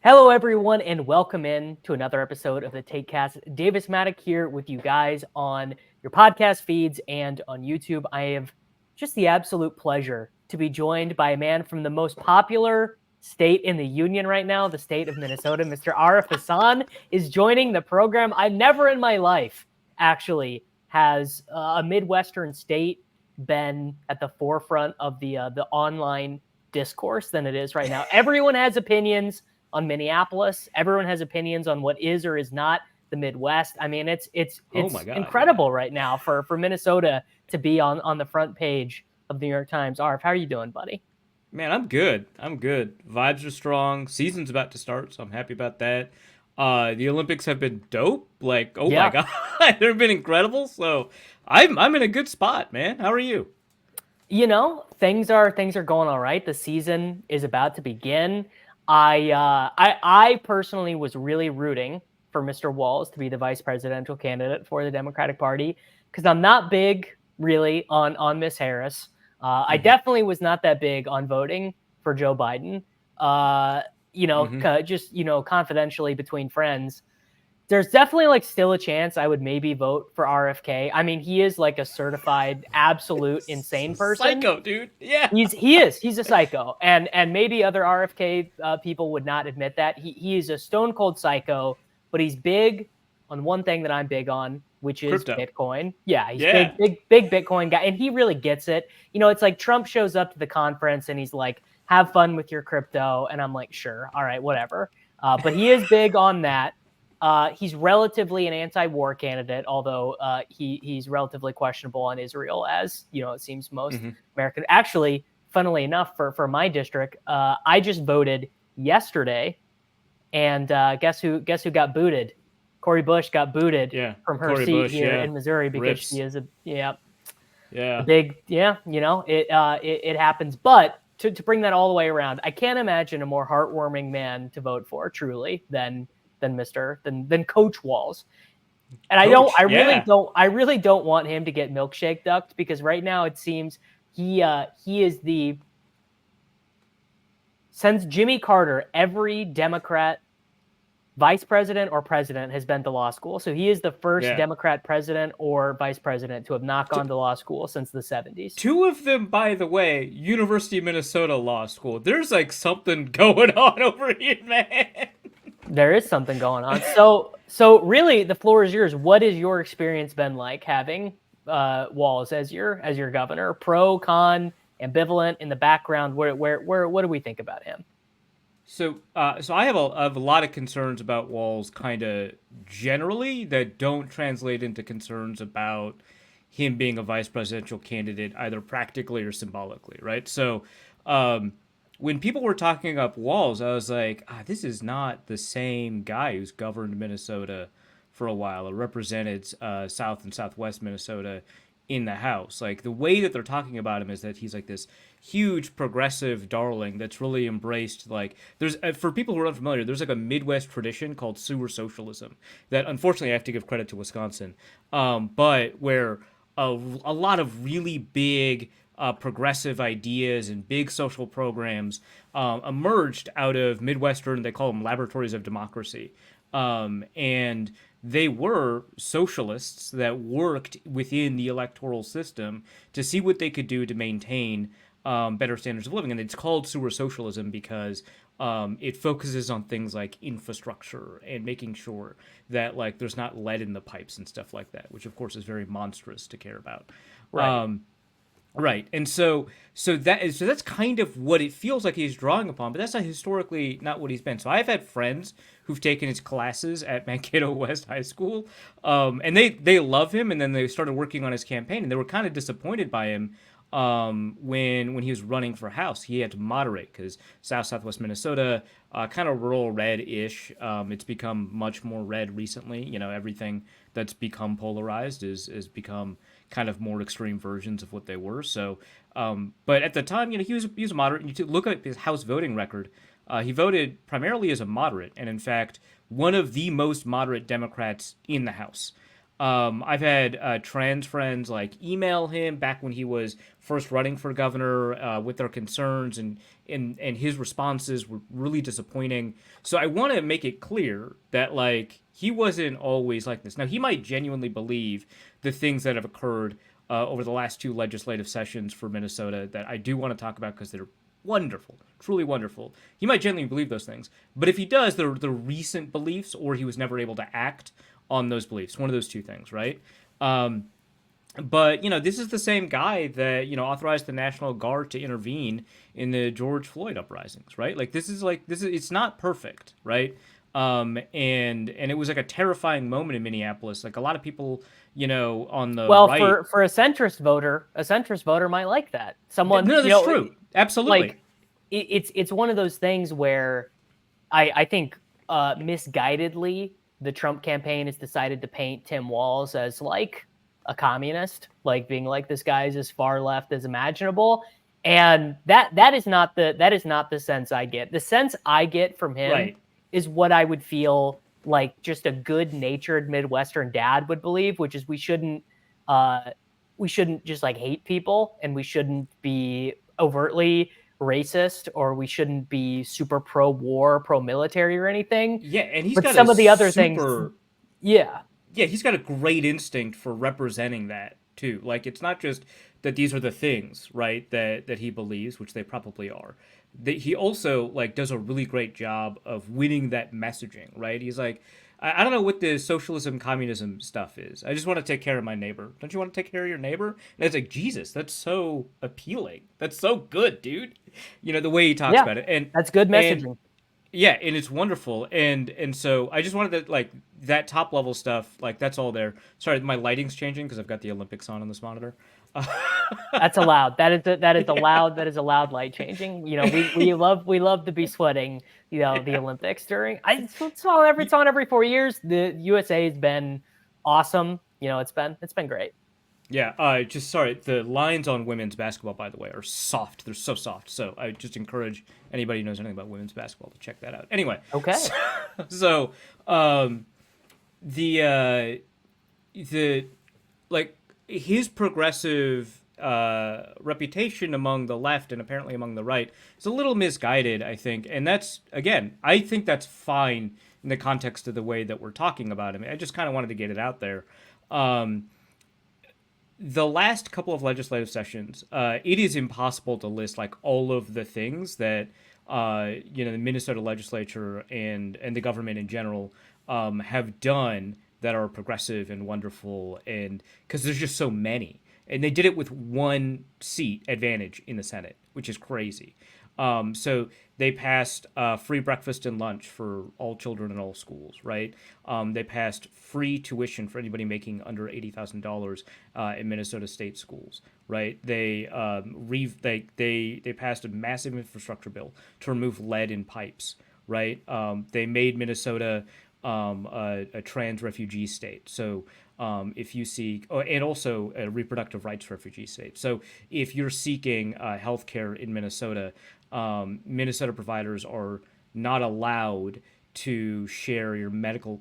Hello, everyone, and welcome in to another episode of the TakeCast. Davis Maddock here with you guys on your podcast feeds and on YouTube. I have just the absolute pleasure to be joined by a man from the most popular state in the union right now, the state of Minnesota. Mr. Arif Hasan is joining the program. I never in my life actually has a Midwestern state been at the forefront of the online discourse than it is right now. Everyone has opinions on Minneapolis. Everyone has opinions on what is or is not the Midwest. I mean, it's incredible right now for Minnesota to be on the front page of the New York Times. Arf, how are you doing, buddy? Man, I'm good. I'm good. Vibes are strong. Season's about to start, so I'm happy about that. The Olympics have been dope. Like, oh my Yeah. god, they've been incredible. So I'm in a good spot, man. How are you? You know, things are going all right. The season is about to begin. I personally was really rooting for Mr. Walz to be the vice presidential candidate for the Democratic Party because I'm not big really on Miss Harris. I Mm-hmm. definitely was not that big on voting for Joe Biden. Uh, Mm-hmm. just confidentially between friends, there's definitely like still a chance I would maybe vote for RFK. I mean, he is like a certified absolute insane person. Psycho, dude. Yeah. He's a psycho, and maybe other RFK people would not admit that he is a stone cold psycho, but he's big on one thing that I'm big on, which is Crypto. Bitcoin. Yeah, he's Yeah. big Bitcoin guy, and he really gets it. You know, it's like Trump shows up to the conference and he's like, "Have fun with your crypto," and I'm like, "Sure, all right, whatever." But he is big on that. He's relatively an anti-war candidate, although he's relatively questionable on Israel, as you know, it seems most Mm-hmm. American. Actually, funnily enough, for my district, I just voted yesterday, and guess who got booted? Cori Bush got booted Yeah. from her Cory seat Bush. here Yeah. in Missouri because she Rips. is a Yeah. big it happens. But to bring that all the way around, I can't imagine a more heartwarming man to vote for truly than Coach Walz. And Coach. Yeah. I really don't want him to get milkshake ducked because right now it seems he is the since Jimmy Carter, every Democrat vice president or president has been to law school. So he is the first Yeah. Democrat president or vice president to have not gone to law school since the 70s. Two of them, by the way, University of Minnesota Law School. There's like something going on over here, man. There is something going on. So really, the floor is yours. What has your experience been like having Walz as your governor? Pro, con, ambivalent in the background. What do we think about him? So I have a lot of concerns about Walls, kind of generally, that don't translate into concerns about him being a vice presidential candidate, either practically or symbolically, right? So, um, when people were talking up Walls, I was like, this is not the same guy who's governed Minnesota for a while or represented South and Southwest Minnesota in the House. Like the way that they're talking about him is that he's like this huge progressive darling that's really embraced. Like there's for people who are unfamiliar, there's like a Midwest tradition called sewer socialism that unfortunately I have to give credit to Wisconsin, but where a lot of really big progressive ideas and big social programs emerged out of Midwestern. They call them laboratories of democracy, and they were socialists that worked within the electoral system to see what they could do to maintain better standards of living. And it's called sewer socialism because it focuses on things like infrastructure and making sure that like there's not lead in the pipes and stuff like that, which of course is very monstrous to care about. Right. Right, and so that's kind of what it feels like he's drawing upon, but that's not historically not what he's been. So I've had friends who've taken his classes at Mankato West High School, and they love him, and then they started working on his campaign, and they were kind of disappointed by him when he was running for House. He had to moderate because Southwest Minnesota, kind of rural red-ish. It's become much more red recently. You know, everything that's become polarized is become kind of more extreme versions of what they were. So, but at the time, you know, he was a moderate. And you look at his House voting record. He voted primarily as a moderate, and in fact, one of the most moderate Democrats in the House. I've had trans friends like email him back when he was first running for governor with their concerns, and his responses were really disappointing. So I want to make it clear that like he wasn't always like this. Now he might genuinely believe the things that have occurred over the last two legislative sessions for Minnesota that I do want to talk about because they're wonderful, truly wonderful. He might genuinely believe those things, but if he does, they're the recent beliefs, or he was never able to act on those beliefs. One of those two things, right? Um, but this is the same guy that authorized the National Guard to intervene in the George Floyd uprisings, right? This is it's not perfect, right? And it was like a terrifying moment in Minneapolis. Like a lot of people, on the Well, right. for a centrist voter might like that. Someone, No, that's true. Absolutely. like it's one of those things where I think misguidedly the Trump campaign has decided to paint Tim Walz as like a communist, like being like this guy's as far left as imaginable. And that is not the sense I get. The sense I get from him Right. is what I would feel like just a good-natured Midwestern dad would believe, which is we shouldn't just like hate people, and we shouldn't be overtly racist, or we shouldn't be super pro-war, pro-military or anything. Yeah, and he's But got a some of the other things, super yeah, yeah, he's got a great instinct for representing that too. Like it's not just that these are the things, right, that he believes, which they probably are. That he also like does a really great job of winning that messaging, right? He's like, I don't know what the socialism communism stuff is. I just want to take care of my neighbor. Don't you want to take care of your neighbor? And it's like, Jesus, that's so appealing. That's so good, dude. The way he talks yeah, about it. And that's good and messaging. yeah, and it's wonderful, and so I just wanted to like that top level stuff, like that's all there. Sorry, my lighting's changing because I've got the Olympics on this monitor. That's allowed. That is allowed light changing. We love to be sweating. The Olympics during. It's on every 4 years. The USA has been awesome. It's been great. Yeah, just sorry. The lines on women's basketball, by the way, are soft. They're so soft. So I just encourage anybody who knows anything about women's basketball to check that out. Anyway, Okay. so the the like his progressive reputation among the left and apparently among the right is a little misguided, I think, and that's again, I think that's fine in the context of the way that we're talking about him. I just kind of wanted to get it out there. The last couple of legislative sessions, it is impossible to list like all of the things that the Minnesota legislature and the government in general have done that are progressive and wonderful, and because there's just so many, and they did it with one seat advantage in the Senate, which is crazy. So they passed free breakfast and lunch for all children in all schools, right? They passed free tuition for anybody making under $80,000 in Minnesota state schools, right? They passed a massive infrastructure bill to remove lead in pipes, right? They made Minnesota a trans refugee state. So if you seek, and also a reproductive rights refugee state. So if you're seeking health care in Minnesota, Minnesota providers are not allowed to share your medical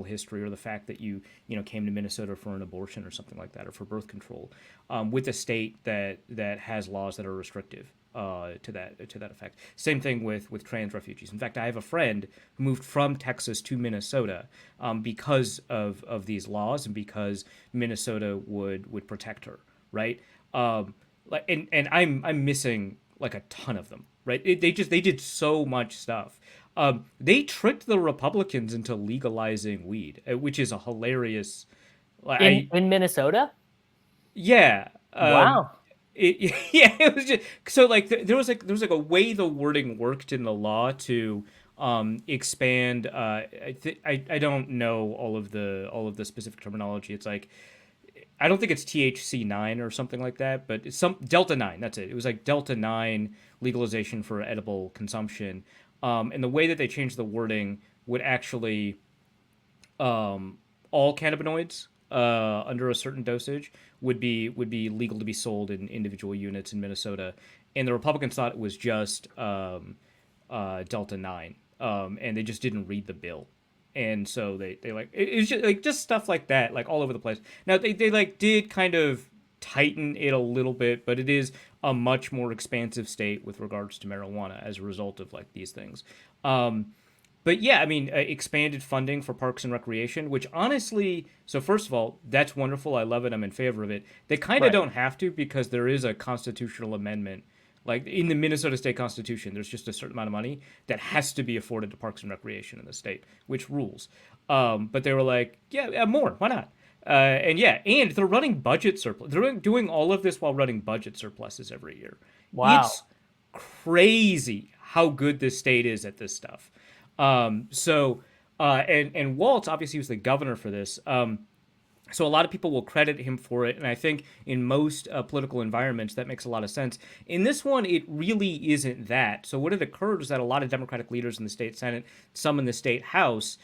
history or the fact that you came to Minnesota for an abortion or something like that, or for birth control, with a state that has laws that are restrictive to that effect. Same thing with trans refugees. In fact, I have a friend who moved from Texas to Minnesota because of these laws and because Minnesota would protect her, right? And I'm missing like a ton of them, right? They did so much stuff. They tricked the Republicans into legalizing weed, which is a hilarious. In Minnesota. Yeah. Wow. Yeah, it was just so like there was like a way the wording worked in the law to expand. I don't know all of the specific terminology. It's like I don't think it's THC 9 or something like that, but it's some Delta 9. That's it. It was like Delta 9 legalization for edible consumption. And the way that they changed the wording would actually all cannabinoids under a certain dosage would be legal to be sold in individual units in Minnesota, and the Republicans thought it was just Delta 9, and they just didn't read the bill. And so they like it's just like just stuff like that, like all over the place. Now they like did kind of tighten it a little bit, but it is a much more expansive state with regards to marijuana as a result of like these things. But yeah, I mean, expanded funding for parks and recreation, which honestly, so first of all, that's wonderful. I love it. I'm in favor of it. They kind of Right. don't have to because there is a constitutional amendment. Like in the Minnesota State Constitution, there's just a certain amount of money that has to be afforded to parks and recreation in the state, which rules. But they were like, yeah, more. Why not? And yeah, and they're running budget surplus. They're doing all of this while running budget surpluses every year. Wow. It's crazy how good this state is at this stuff. And Walz obviously was the governor for this. So a lot of people will credit him for it, and I think in most political environments that makes a lot of sense. In this one, it really isn't that. So what had occurred is that a lot of Democratic leaders in the state Senate, some in the state House,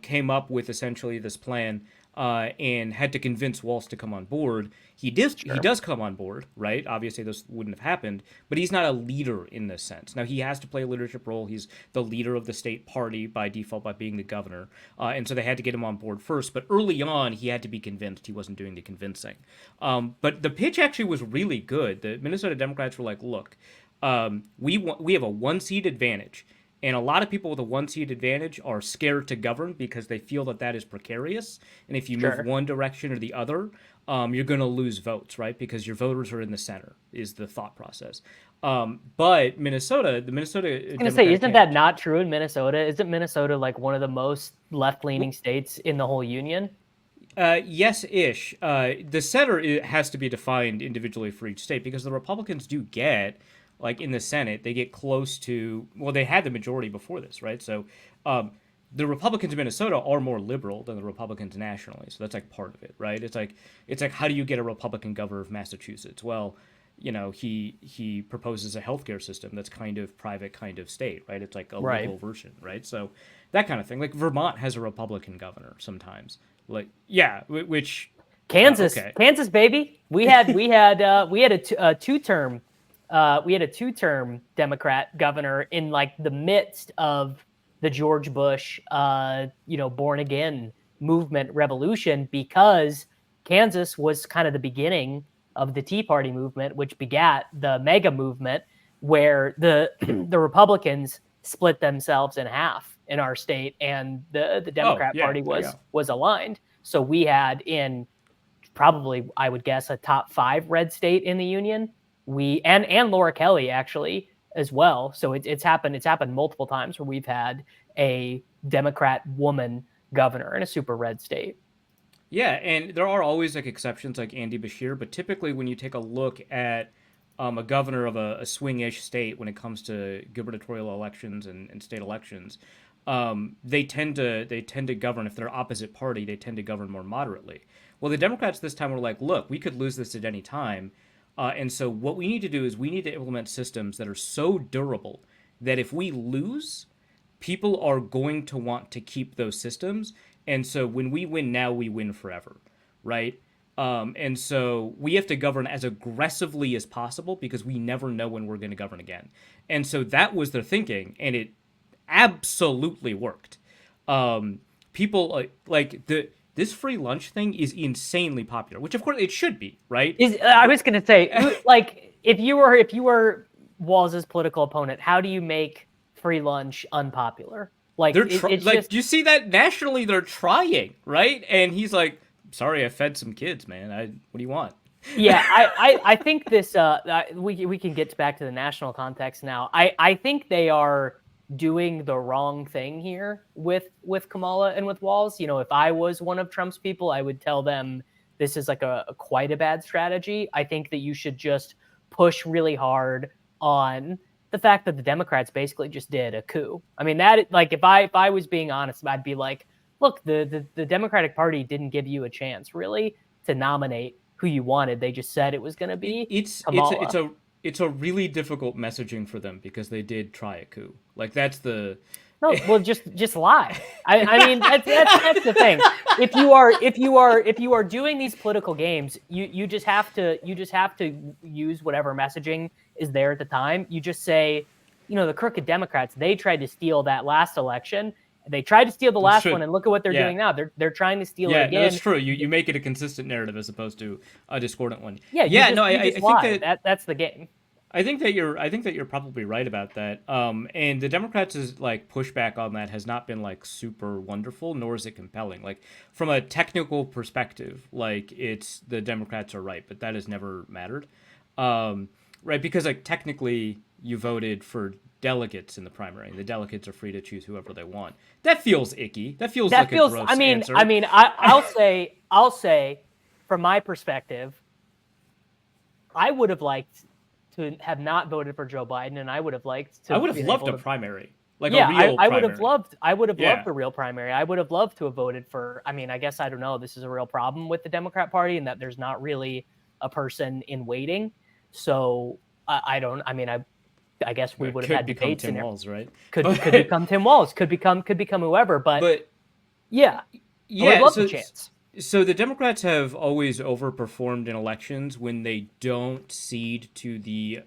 came up with essentially this plan and had to convince Walz to come on board. He does come on board, right? Obviously, this wouldn't have happened, but he's not a leader in this sense. Now, he has to play a leadership role. He's the leader of the state party by default by being the governor, and so they had to get him on board first. But early on, he had to be convinced. He wasn't doing the convincing. But the pitch actually was really good. The Minnesota Democrats were like, "Look, we have a one-seat advantage." And a lot of people with a one-seat advantage are scared to govern because they feel that that is precarious. And if you move one direction or the other, you're going to lose votes, right? Because your voters are in the center, is the thought process. But the Minnesota I was going to say, Democratic isn't that not true in Minnesota? Isn't Minnesota like one of the most left-leaning states in the whole union? Yes-ish. The center has to be defined individually for each state because the Republicans do get, like in the Senate, they get close to, well, they had the majority before this, right? So the Republicans in Minnesota are more liberal than the Republicans nationally. So that's like part of it, right? It's like how do you get a Republican governor of Massachusetts? Well, you know, he proposes a healthcare system that's kind of private, kind of state, right? It's like a liberal version, right? So that kind of thing. Like Vermont has a Republican governor sometimes. Like yeah, which Kansas, okay. Kansas, baby. We had a two-term Democrat governor in like the midst of the George Bush, born again movement revolution, because Kansas was kind of the beginning of the Tea Party movement, which begat the MAGA movement, where the Republicans split themselves in half in our state, and the Democrat Party was aligned. So we had in probably, I would guess, a top 5 red state in the union. We and Laura Kelly actually as well. So it's happened multiple times where we've had a Democrat woman governor in a super red state. Yeah, and there are always like exceptions like Andy Bashir, but typically when you take a look at a governor of a swing-ish state when it comes to gubernatorial elections and state elections, they tend to govern, if they're opposite party, they tend to govern more moderately. Well, the Democrats this time were like, look, we could lose this at any time. And so what we need to do is we need to implement systems that are so durable that if we lose, people are going to want to keep those systems. And so when we win now, we win forever, right? And so we have to govern as aggressively as possible because we never know when we're going to govern again. And so that was their thinking, and it absolutely worked. People this free lunch thing is insanely popular, which of course it should be, right? I was going to say, like, if you were Walz's political opponent, how do you make free lunch unpopular? Like, do you see that nationally? They're trying, right? And he's like, "Sorry, I fed some kids, man. What do you want?" Yeah, I think this. We can get back to the national context now. I think they are doing the wrong thing here with Kamala and with Walz. You know, if I was one of Trump's people, I would tell them this is like a quite a bad strategy. I think that you should just push really hard on the fact that the Democrats basically just did a coup. I mean, that, like, if I was being honest, I'd be like, look, the Democratic Party didn't give you a chance really to nominate who you wanted. They just said it was going to be Kamala. It's a really difficult messaging for them because they did try a coup. Like that's the no. Well, just lie. I mean, that's the thing. If you are doing these political games, you just have to use whatever messaging is there at the time. You just say, you know, the crooked Democrats, they tried to steal that last election. They tried to steal the That's last true. one, and look at what they're Yeah. doing now. They're trying to steal it Yeah, no, again. that's true. You make it a consistent narrative as opposed to a discordant one. Yeah, Yeah, no, you I just think lie. that That's the game. I think that you're probably right about that. And the Democrats' like pushback on that has not been like super wonderful, nor is it compelling. Like from a technical perspective, like it's the Democrats are right, but that has never mattered, right? Because like technically you voted for delegates in the primary, and the delegates are free to choose whoever they want. That feels icky. That feels like a gross answer. I'll say, from my perspective, I would have liked to have not voted for Joe Biden, and I would have liked to. I would have loved a primary, like yeah, a real I primary. would have loved. I would have Yeah. loved a real primary. I would have loved to have voted for. I mean, I guess I don't know. This is a real problem with the Democrat Party, in that there's not really a person in waiting. So I don't. I mean, I guess we would have had debates Tim in Walz, right? Could become Tim Walz. Could become whoever. But yeah, yeah. I would love the chance. So the Democrats have always overperformed in elections when they don't cede to the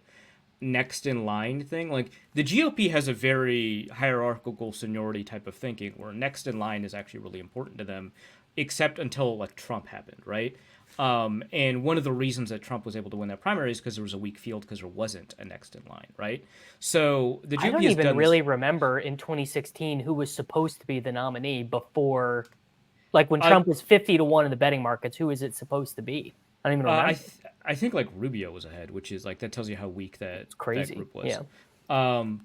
next in line thing. Like the GOP has a very hierarchical seniority type of thinking where next in line is actually really important to them, except until like Trump happened, right? And one of the reasons that Trump was able to win that primary is because there was a weak field because there wasn't a next in line, right? So the GOP I don't even really remember in 2016 who was supposed to be the nominee before, like when Trump was 50-1 in the betting markets. Who is it supposed to be? I don't even remember. I think like Rubio was ahead, which is like that tells you how weak that group was. Yeah.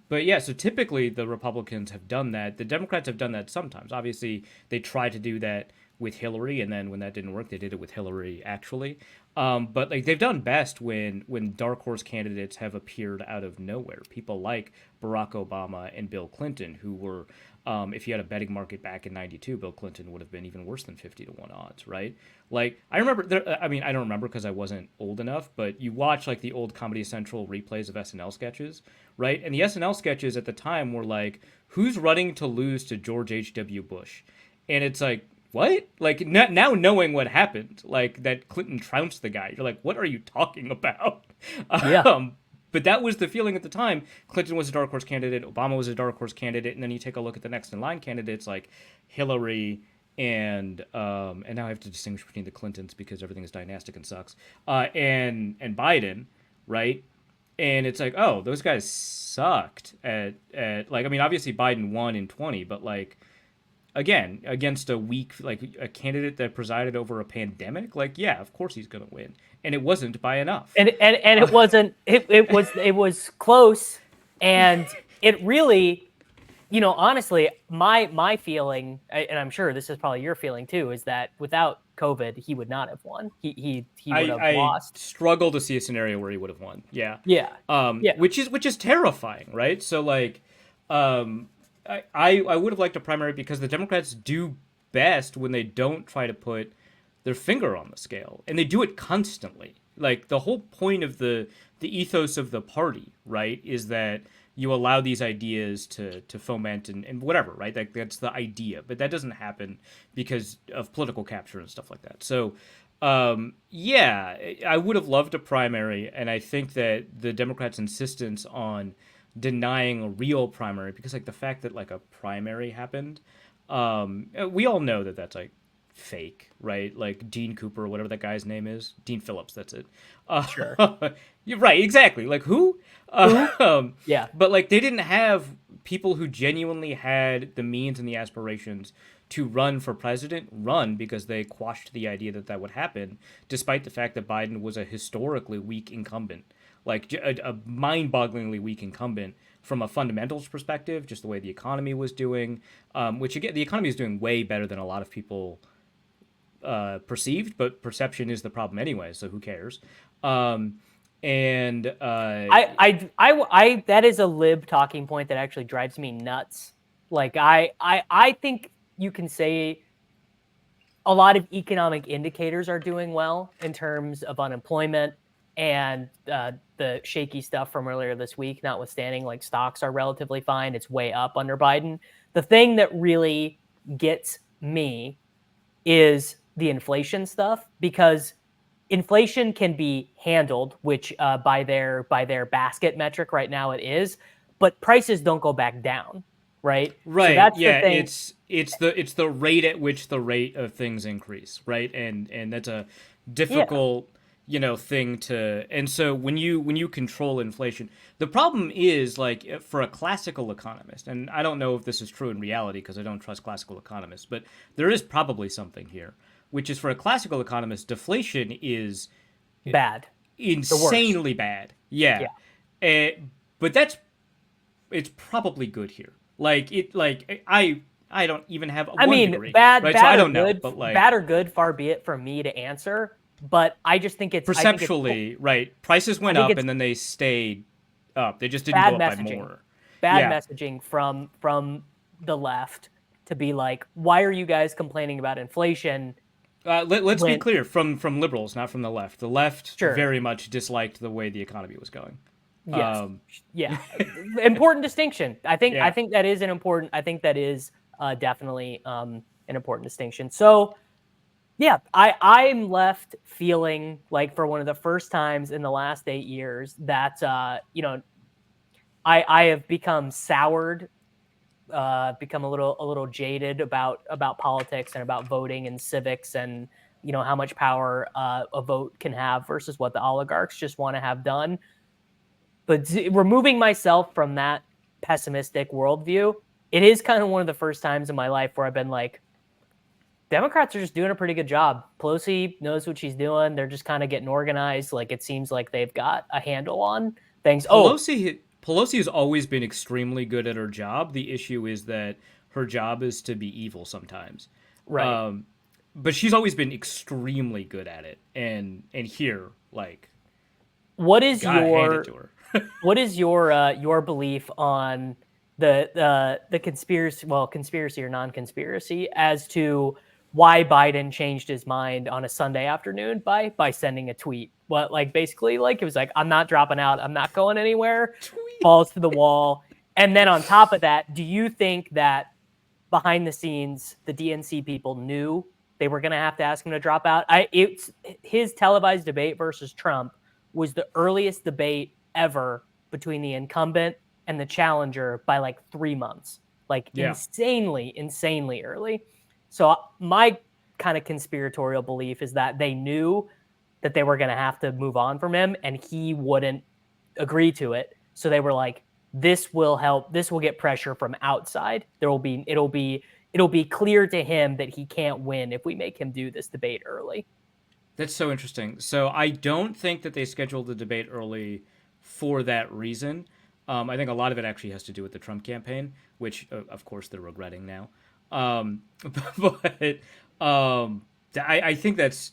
But yeah, so typically the Republicans have done that. The Democrats have done that sometimes. Obviously, they try to do that with Hillary, and then when that didn't work, they did it with Hillary actually. But like they've done best when dark horse candidates have appeared out of nowhere. People like Barack Obama and Bill Clinton, who were, if you had a betting market back in '92, Bill Clinton would have been even worse than 50-1 odds, right? Like I remember, I mean, I don't remember because I wasn't old enough, but you watch like the old Comedy Central replays of SNL sketches, right? And the SNL sketches at the time were like, "Who's running to lose to George H.W. Bush?" And it's like, what? Like now knowing what happened, like that Clinton trounced the guy, you're like, what are you talking about? Yeah. But that was the feeling at the time. Clinton was a dark horse candidate, Obama was a dark horse candidate, and then you take a look at the next in line candidates like Hillary and now I have to distinguish between the Clintons because everything is dynastic and sucks. And Biden, right? And it's like, oh, those guys sucked at like, I mean, obviously Biden won in 20, but like again, against a weak, like a candidate that presided over a pandemic, like, yeah, of course he's going to win. And it wasn't by enough. And it wasn't, it was close. And it really, you know, honestly, my feeling, and I'm sure this is probably your feeling too, is that without COVID, he would not have won. He would have lost. I struggle to see a scenario where he would have won. Yeah. Yeah. Which is terrifying, right? So like, I would have liked a primary because the Democrats do best when they don't try to put their finger on the scale, and they do it constantly. Like the whole point of the ethos of the party, right, is that you allow these ideas to foment and whatever, right? That's the idea, but that doesn't happen because of political capture and stuff like that. So, yeah, I would have loved a primary, and I think that the Democrats' insistence on denying a real primary, because like the fact that like a primary happened, we all know that that's like fake, right? Like Dean Cooper or whatever that guy's name is, Dean Phillips, that's it. Sure. You're right, exactly. Like who? Yeah. But like they didn't have people who genuinely had the means and the aspirations to run for president because they quashed the idea that that would happen, despite the fact that Biden was a historically weak incumbent, like a mind-bogglingly weak incumbent from a fundamentals perspective, just the way the economy was doing, which again, the economy is doing way better than a lot of people perceived, but perception is the problem anyway, so who cares? And I that is a lib talking point that actually drives me nuts. Like I think you can say a lot of economic indicators are doing well in terms of unemployment and the shaky stuff from earlier this week, notwithstanding, like stocks are relatively fine. It's way up under Biden. The thing that really gets me is the inflation stuff, because inflation can be handled, which by their basket metric right now it is, but prices don't go back down. right? So Right. that's the Yeah. thing. It's the rate at which the rate of things increase, right? And that's a Yeah, difficult, thing to. And so when you control inflation, the problem is like for a classical economist, and I don't know if this is true in reality because I don't trust classical economists, but there is probably something here, which is for a classical economist, deflation is bad, the worst. insanely bad. Yeah. Yeah. Eh, but it's probably good here. I don't even have I one mean, degree, right? So I don't know, but bad or good, far be it for me to answer. But perceptually, right? Prices I went think up it's and then they stayed up. They just didn't bad go up by messaging, more. bad Yeah. messaging from the left to be like, why are you guys complaining about inflation Let's be when clear from liberals, not from the left. The left sure, very much disliked the way the economy was going. yes, Um, yeah, important distinction. I yeah. think that is an important. I think that is definitely an important distinction. So yeah, I'm left feeling like for one of the first times in the last 8 years that I have become soured, become a little jaded about politics and about voting and civics and how much power a vote can have versus what the oligarchs just want to have done. But removing myself from that pessimistic worldview, it is kind of one of the first times in my life where I've been like, Democrats are just doing a pretty good job. Pelosi knows what she's doing. They're just kind of getting organized. Like it seems like they've got a handle on things. Oh, Pelosi has always been extremely good at her job. The issue is that her job is to be evil sometimes. right. Um, but she's always been extremely good at it. And here, like, What is gotta hand it your to her. your belief on the conspiracy or non-conspiracy as to why Biden changed his mind on a Sunday afternoon by sending a tweet? What like basically like it was like I'm not dropping out, I'm not going anywhere, Tweet. falls to the wall. And then on top of that, do you think that behind the scenes the DNC people knew they were going to have to ask him to drop out? It's his televised debate versus Trump was the earliest debate ever between the incumbent and the challenger by like 3 months, like Yeah. insanely early. So my kind of conspiratorial belief is that they knew that they were going to have to move on from him and he wouldn't agree to it. So they were like, this will help. This will get pressure from outside. It'll be clear to him that he can't win if we make him do this debate early. That's so interesting. So I don't think that they scheduled the debate early for that reason. I think a lot of it actually has to do with the Trump campaign, which of course they're regretting now. Um, but I think that's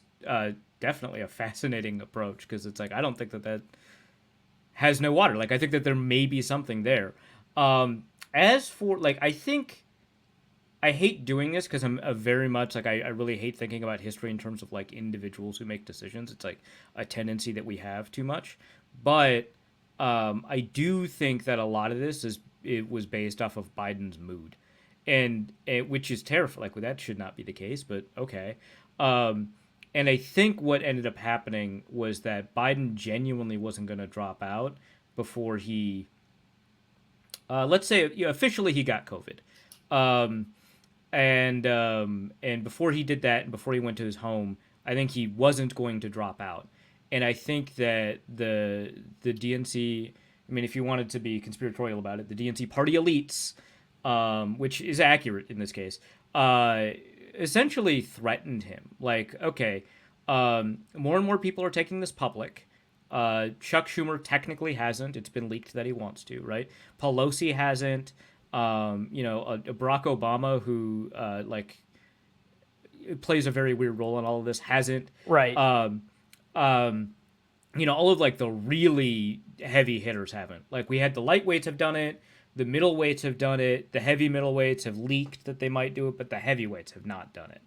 definitely a fascinating approach because it's like I don't think that has no water. Like I think that there may be something there. As for like, I think I hate doing this because I'm a very much like I really hate thinking about history in terms of like individuals who make decisions. It's like a tendency that we have too much. But I do think that a lot of this it was based off of Biden's mood, and which is terrifying. Like well, that should not be the case, but okay. Um, and I think what ended up happening was that Biden genuinely wasn't going to drop out before he, let's say, officially he got COVID. Um, and before he did that and before he went to his home, I think he wasn't going to drop out. And I think that the DNC, I mean, if you wanted to be conspiratorial about it, the DNC party elites, which is accurate in this case, essentially threatened him. Like, okay, more and more people are taking this public. Chuck Schumer technically hasn't. It's been leaked that he wants to, right? Pelosi hasn't. A Barack Obama who like plays a very weird role in all of this hasn't. Right. All of like the really heavy hitters haven't. Like we had the lightweights have done it, the middleweights have done it, the heavy middleweights have leaked that they might do it, but the heavyweights have not done it.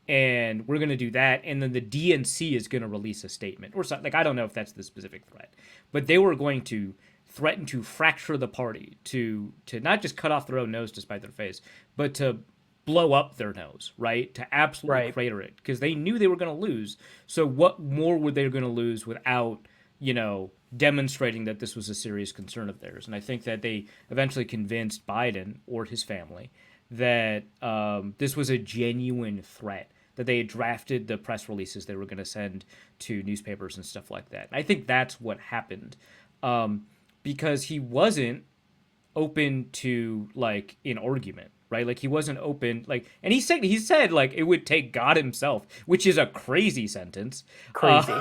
And we're going to do that, and then the DNC is going to release a statement or something. Like I don't know if that's the specific threat, but they were going to threaten to fracture the party, to not just cut off their own nose to spite their face, but to blow up their nose, right? To absolutely Right. crater it because they knew they were going to lose. So what more were they going to lose without demonstrating that this was a serious concern of theirs. And I think that they eventually convinced Biden or his family that this was a genuine threat, that they had drafted the press releases they were going to send to newspapers and stuff like that. And I think that's what happened, because he wasn't open to like an argument, right? Like he wasn't open, like, and he said like it would take God himself, which is a crazy sentence. Crazy.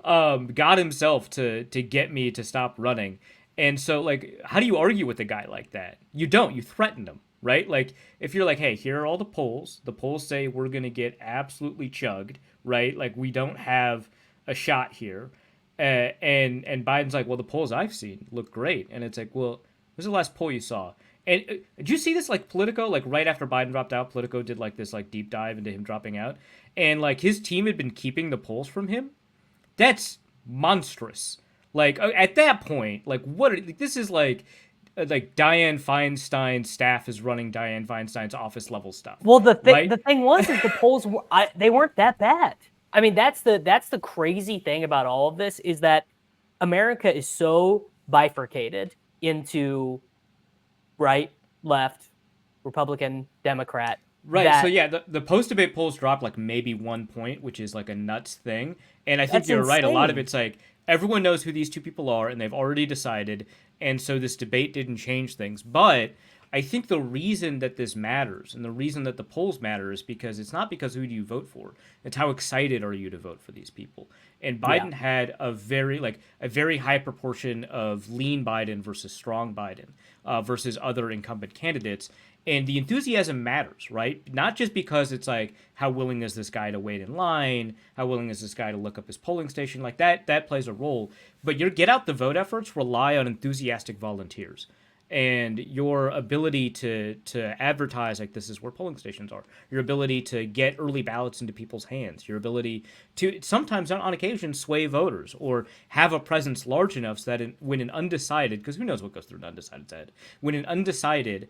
God himself to get me to stop running. And so like, how do you argue with a guy like that? You don't. You threaten him, right? Like if you're like, hey, here are all the polls. The polls say we're gonna get absolutely chugged, right? Like we don't have a shot here. And Biden's like, well, the polls I've seen look great, and it's like, well, what's the last poll you saw? And did you see this, like, Politico, like, right after Biden dropped out, Politico did, like, this, like, deep dive into him dropping out. And, like, his team had been keeping the polls from him. That's monstrous. Like, at that point, like, this is, like Dianne Feinstein's staff is running Dianne Feinstein's office level stuff. Well, the right? thing was is the polls they weren't that bad. I mean, that's the crazy thing about all of this is that America is so bifurcated into right, left, Republican, Democrat. Right. So yeah, the post-debate polls dropped like maybe 1 point, which is like a nuts thing. And I think you're right. A lot of it's like everyone knows who these two people are, and they've already decided. And so this debate didn't change things. But I think the reason that this matters and the reason that the polls matter is because it's not because who do you vote for. It's how excited are you to vote for these people. And Biden had a very high proportion of lean Biden versus strong Biden versus other incumbent candidates. And the enthusiasm matters, right? Not just because it's like, how willing is this guy to wait in line? How willing is this guy to look up his polling station? Like that plays a role. But your get out the vote efforts rely on enthusiastic volunteers. And your ability to advertise like this is where polling stations are, your ability to get early ballots into people's hands, your ability to sometimes on occasion sway voters or have a presence large enough so that when an undecided, because who knows what goes through an undecided's head, when an undecided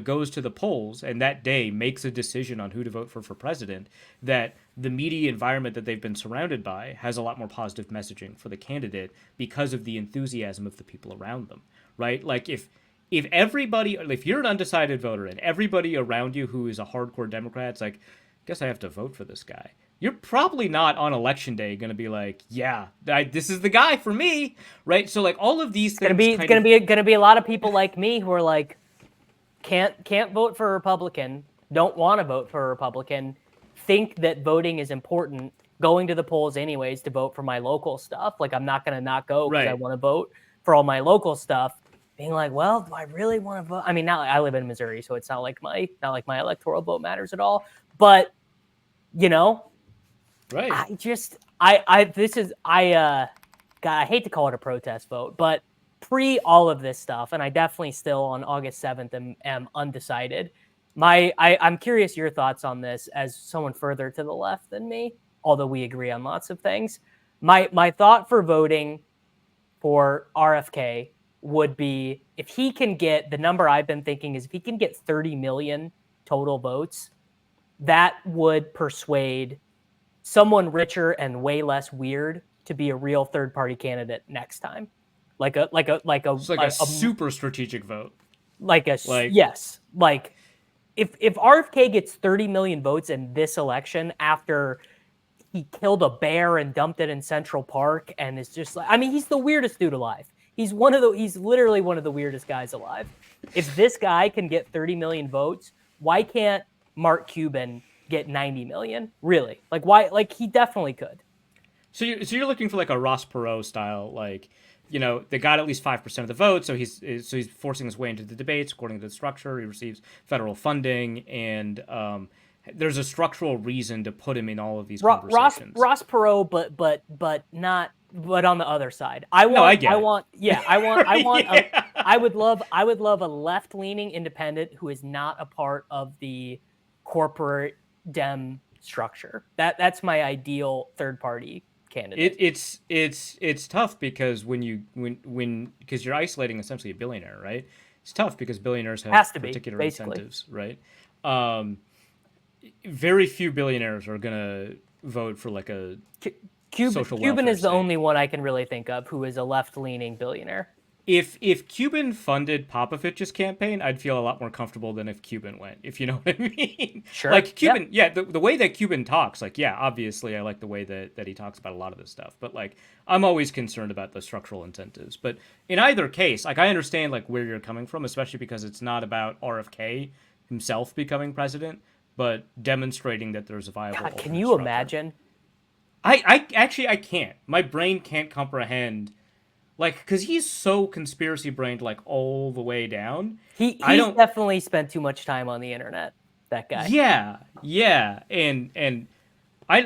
goes to the polls and that day makes a decision on who to vote for president, that the media environment that they've been surrounded by has a lot more positive messaging for the candidate because of the enthusiasm of the people around them, right? Like if you're an undecided voter and everybody around you who is a hardcore Democrat, it's like, guess I have to vote for this guy. You're probably not on election day going to be like, yeah, this is the guy for me, right? So like all of these things, it's gonna be a lot of people like me who are like, can't vote for a Republican, don't want to vote for a Republican, think that voting is important, going to the polls anyways to vote for my local stuff. Like I'm not gonna not go because I want to vote for all my local stuff. Being like, well, do I really want to vote? I mean, not like I live in Missouri, so it's not like my electoral vote matters at all. But right? God, I hate to call it a protest vote, but pre all of this stuff, and I definitely still on August 7th am undecided. I'm curious your thoughts on this as someone further to the left than me, although we agree on lots of things. My thought for voting for RFK would be if he can get, the number I've been thinking is if he can get 30 million total votes, that would persuade someone richer and way less weird to be a real third party candidate next time. Like a super strategic vote. Yes. Like if RFK gets 30 million votes in this election after he killed a bear and dumped it in Central Park and is just like, I mean, he's the weirdest dude alive. He's literally one of the weirdest guys alive. If this guy can get 30 million votes, why can't Mark Cuban get 90 million? Really? Like why? Like he definitely could. So you're looking for like a Ross Perot style, like, they got at least 5% of the vote, so he's forcing his way into the debates according to the structure. He receives federal funding, and there's a structural reason to put him in all of these conversations. Ross Perot, but not. But on the other side, I would love a left-leaning independent who is not a part of the corporate Dem structure. That's my ideal third-party candidate. It's tough because because you're isolating essentially a billionaire, right? It's tough because billionaires have particular incentives, right? Very few billionaires are gonna vote for like a social Cuban welfare is the state. only one I can really think of who is a left-leaning billionaire. If Cuban funded Popovich's campaign, I'd feel a lot more comfortable than if Cuban went, if you know what I mean. Sure. Like Cuban, yeah, the way that Cuban talks, like, yeah, obviously I like the way that he talks about a lot of this stuff. But like I'm always concerned about the structural incentives. But in either case, like I understand like where you're coming from, especially because it's not about RFK himself becoming president, but demonstrating that there's a viable God, can alternate you structure. imagine? I actually I can't. My brain can't comprehend like because he's so conspiracy brained like all the way down. He's I don't. definitely spent too much time on the internet. That guy. Yeah, and I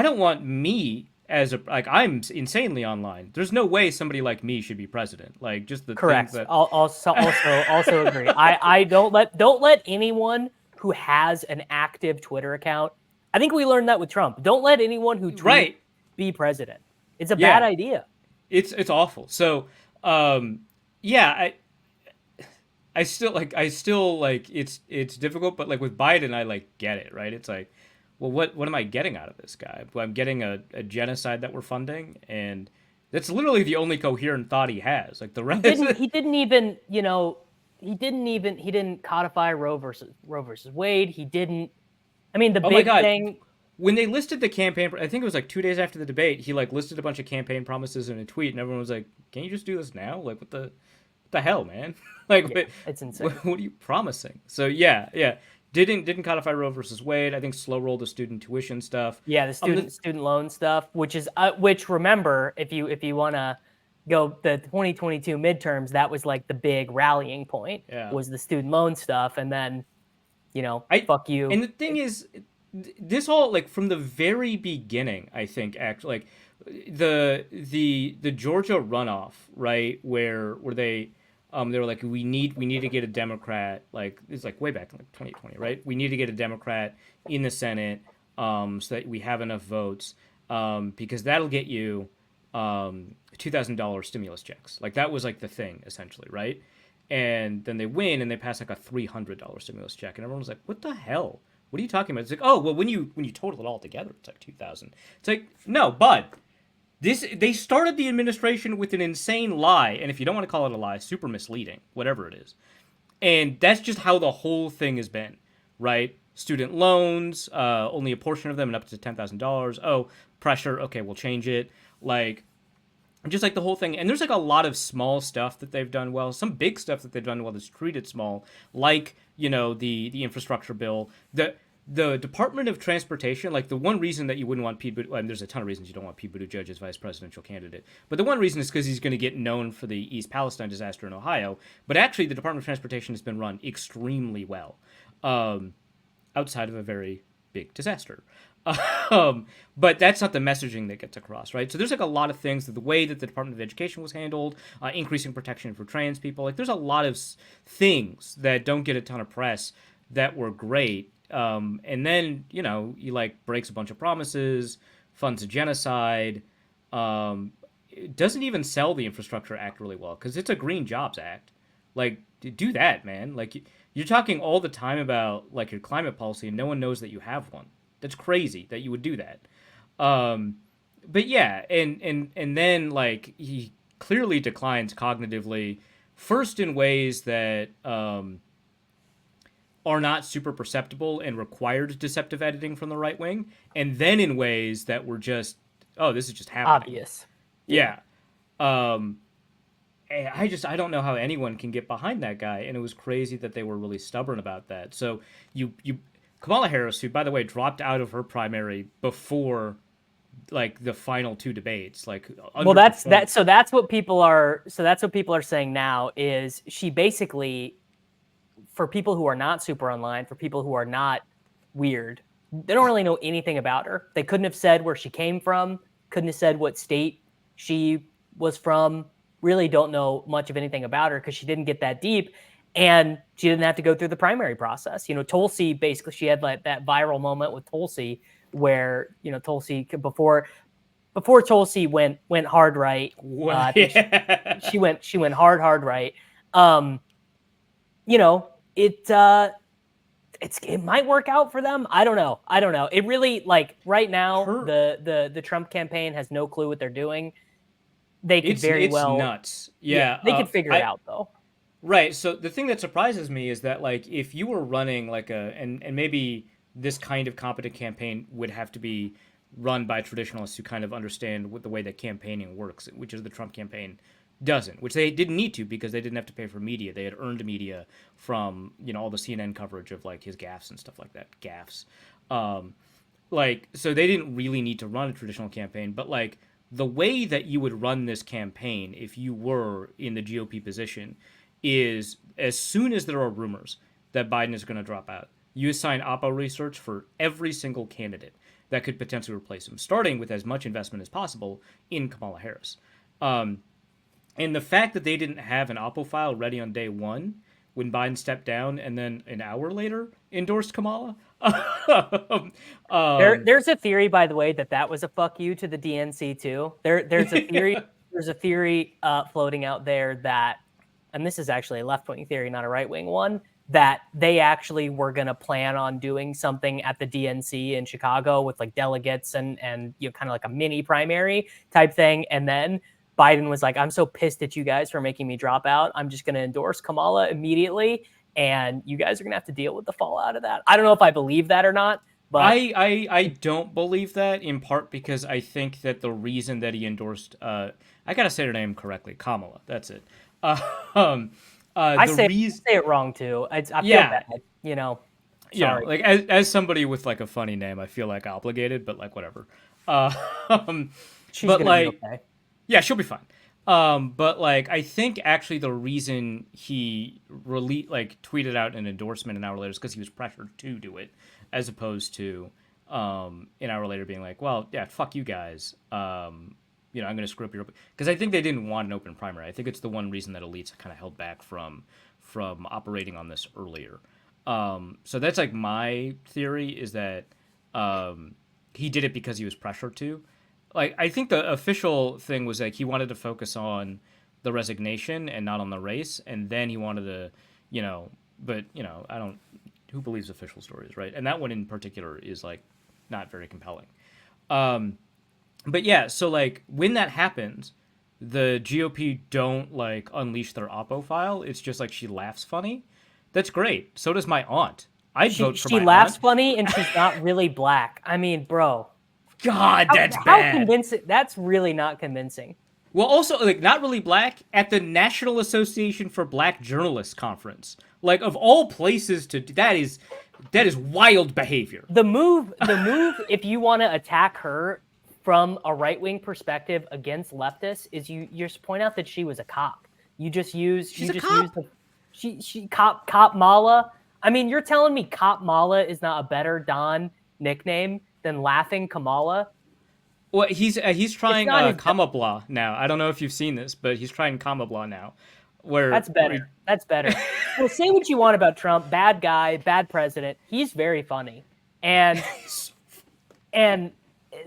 don't want me as a like I'm insanely online. There's no way somebody like me should be president. Like just the Correct. things that Also agree. I don't let anyone who has an active Twitter account. I think we learned that with Trump. Don't let anyone who tweets right. be president. It's a Yeah, bad idea. it's awful. So yeah, I still like it's difficult, but like with Biden, I like get it, right? It's like, well, what am I getting out of this guy? Well, I'm getting a genocide that we're funding, and that's literally the only coherent thought he has. Like the rest, He didn't even he didn't codify Roe versus Wade. He didn't. I mean, the oh my big god, thing. when they listed the campaign, I think it was like 2 days after the debate, he like listed a bunch of campaign promises in a tweet, and everyone was like, "Can you just do this now? Like what the hell, man? Like Yeah, it's insane. what are you promising?" So yeah. Didn't codify Roe versus Wade. I think slow roll the student tuition stuff. Yeah, the student loan stuff, which remember, if you want to go the 2022 midterms, that was like the big rallying point. Yeah. Was the student loan stuff, and then fuck you. And the thing is, this all like from the very beginning, I think actually like the Georgia runoff, right, where they were like we need to get a Democrat, like it's like way back in like 2020, right? We need to get a Democrat in the Senate so that we have enough votes because that'll get you $2,000 stimulus checks. Like that was like the thing essentially, right? And then they win and they pass like a $300 stimulus check, and everyone was like, "What the hell? What are you talking about?" It's like, "Oh, well, when you total it all together, it's like 2,000." It's like, no, bud. They started the administration with an insane lie, and if you don't want to call it a lie, super misleading, whatever it is. And that's just how the whole thing has been, right? Student loans, only a portion of them, and up to $10,000. Oh, pressure. Okay, we'll change it. Like, just like the whole thing. And there's like a lot of small stuff that they've done well. Some big stuff that they've done well that's treated small, like the infrastructure bill. The Department of Transportation, like the one reason that you wouldn't want Pete Buttigieg, and there's a ton of reasons you don't want Pete Buttigieg as vice presidential candidate, but the one reason is because he's going to get known for the East Palestine disaster in Ohio. But actually, the Department of Transportation has been run extremely well, outside of a very big disaster. But that's not the messaging that gets across, right? So there's like a lot of things that the way that the Department of Education was handled, increasing protection for trans people, like there's a lot of things that don't get a ton of press that were great. And then he like breaks a bunch of promises, funds a genocide, it doesn't even sell the Infrastructure Act really well because it's a Green Jobs Act. Like do that, man. Like you're talking all the time about like your climate policy and no one knows that you have one. That's crazy that you would do that. But yeah, and then like he clearly declines cognitively, first in ways that are not super perceptible and required deceptive editing from the right wing, and then in ways that were just, oh, this is just happening. Obvious. Yeah. I don't know how anyone can get behind that guy, and it was crazy that they were really stubborn about that. So you Kamala Harris, who by the way dropped out of her primary before like the final two debates, like well, that's what people are saying now is she basically, for people who are not super online, for people who are not weird, they don't really know anything about her. They couldn't have said where she came from, couldn't have said what state she was from, really don't know much of anything about her because she didn't get that deep. And she didn't have to go through the primary process. Tulsi, basically, she had like that viral moment with Tulsi where, Tulsi, before Tulsi went hard right, she went hard right. it might work out for them. I don't know. It really, like, right now, the Trump campaign has no clue what they're doing. They could it's nuts. Yeah, they could figure it out though. Right. So the thing that surprises me is that, like, if you were running like and maybe this kind of competent campaign would have to be run by traditionalists who kind of understand what the way that campaigning works, which is the Trump campaign doesn't, which they didn't need to because they didn't have to pay for media. They had earned media from, all the CNN coverage of like his gaffes and stuff like that. Gaffes. Like, so they didn't really need to run a traditional campaign, but like the way that you would run this campaign if you were in the GOP position is, as soon as there are rumors that Biden is going to drop out, you assign Oppo research for every single candidate that could potentially replace him, starting with as much investment as possible in Kamala Harris. And the fact that they didn't have an Oppo file ready on day one when Biden stepped down and then an hour later endorsed Kamala. There's a theory, by the way, that was a fuck you to the DNC too. There's a theory. There's a theory floating out there that, and this is actually a left-wing theory, not a right-wing one, that they actually were going to plan on doing something at the DNC in Chicago with like delegates and kind of like a mini primary type thing. And then Biden was like, I'm so pissed at you guys for making me drop out. I'm just going to endorse Kamala immediately. And you guys are going to have to deal with the fallout of that. I don't know if I believe that or not. But I don't believe that, in part because I think that the reason that he endorsed, I got to say her name correctly, Kamala. That's it. I say it wrong too. I feel bad, Sorry. Like as somebody with like a funny name, I feel like obligated, but like whatever. She's gonna be okay. Yeah, she'll be fine. But like I think actually the reason he tweeted out an endorsement an hour later is because he was pressured to do it, as opposed to an hour later being like, well, yeah, fuck you guys. I'm going to screw up your, because I think they didn't want an open primary. I think it's the one reason that elites kind of held back from operating on this earlier. So that's like my theory, is that he did it because he was pressured to. Like, I think the official thing was like he wanted to focus on the resignation and not on the race, and then he wanted to, I don't, who believes official stories, right? And that one in particular is like not very compelling. But yeah, so like when that happens, the GOP don't like unleash their Oppo file. It's just like she laughs funny. That's great. So does my aunt. I'd vote for my aunt. She laughs funny and she's not really black. I mean, bro. God, that's bad. How convincing? That's really not convincing. Well, also, like, not really black at the National Association for Black Journalists conference. Like, of all places to, that is wild behavior. The move, if you want to attack her from a right-wing perspective against leftists, is you just point out that she was a cop. You just use cop Mala. I mean, you're telling me Cop Mala is not a better Don nickname than Laughing Kamala? Well, he's trying Kamabla now. I don't know if you've seen this, but he's trying Kamabla now. That's better. That's better. Well, say what you want about Trump, bad guy, bad president. He's very funny, and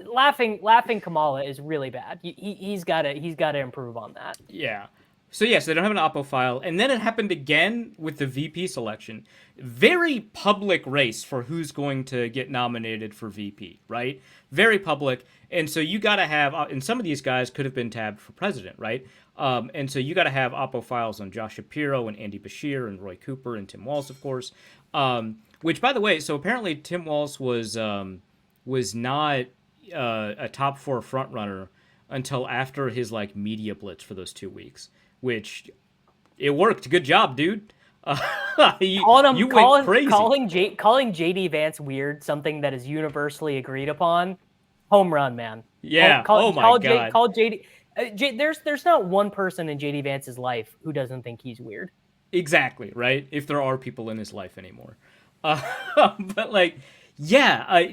laughing Kamala is really bad. He's got to improve on that. Yeah. So yes, they don't have an Oppo file, and then it happened again with the VP selection. Very public race for who's going to get nominated for VP, right? Very public, and so you got to have, and some of these guys could have been tabbed for president, right? And so you got to have Oppo files on Josh Shapiro and Andy Bashir and Roy Cooper and Tim Walz, of course. Which, by the way, so apparently Tim Walz was not a top 4 frontrunner until after his like media blitz for those 2 weeks. Which, it worked. Good job, dude. Calling JD Vance weird, something that is universally agreed upon. Home run, man. Yeah. God. Call JD. There's not one person in JD Vance's life who doesn't think he's weird. Exactly, right? If there are people in his life anymore. But like, yeah,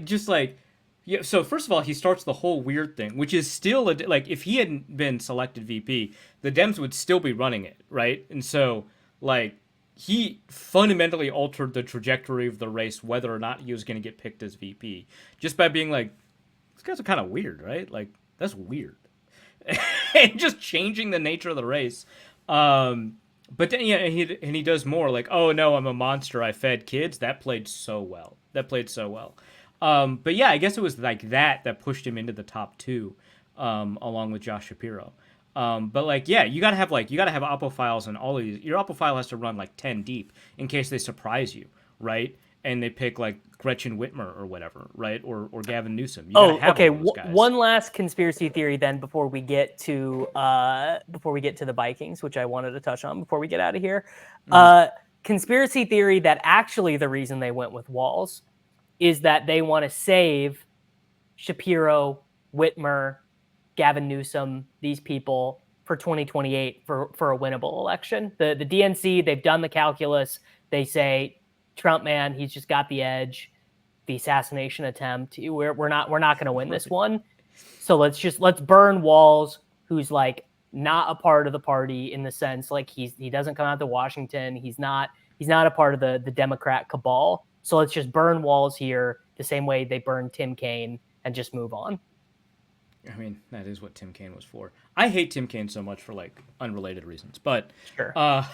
yeah, so first of all, he starts the whole weird thing, which is still, like, if he hadn't been selected VP, the Dems would still be running it, right? And so, like, he fundamentally altered the trajectory of the race, whether or not he was going to get picked as VP, just by being like, these guys are kind of weird, right? Like, that's weird. And just changing the nature of the race. And But then, yeah, and he does more like, oh no, I'm a monster. I fed kids. That played so well. That played so well. But yeah, I guess it was like that pushed him into the top two, along with Josh Shapiro. But like, yeah, you gotta have Oppo files and all of these. Your Oppo file has to run like 10 deep in case they surprise you, right? And they pick like Gretchen Whitmer or whatever, right? Or Gavin Newsom. You gotta Oh, have okay. all those guys. One last conspiracy theory then before we get to the Vikings, which I wanted to touch on before we get out of here. Conspiracy theory that actually the reason they went with Walz is that they want to save Shapiro, Whitmer, Gavin Newsom, these people for 2028 for a winnable election. The DNC, they've done the calculus. They say Trump, man, he's just got the edge. The assassination attempt, we're not going to win this one. So let's burn Walz, who's like not a part of the party in the sense like he doesn't come out to Washington. He's not a part of the Democrat cabal. So let's just burn Walz here the same way they burned Tim Kaine and just move on. I mean, that is what Tim Kaine was for. I hate Tim Kaine so much for like unrelated reasons, but Sure. I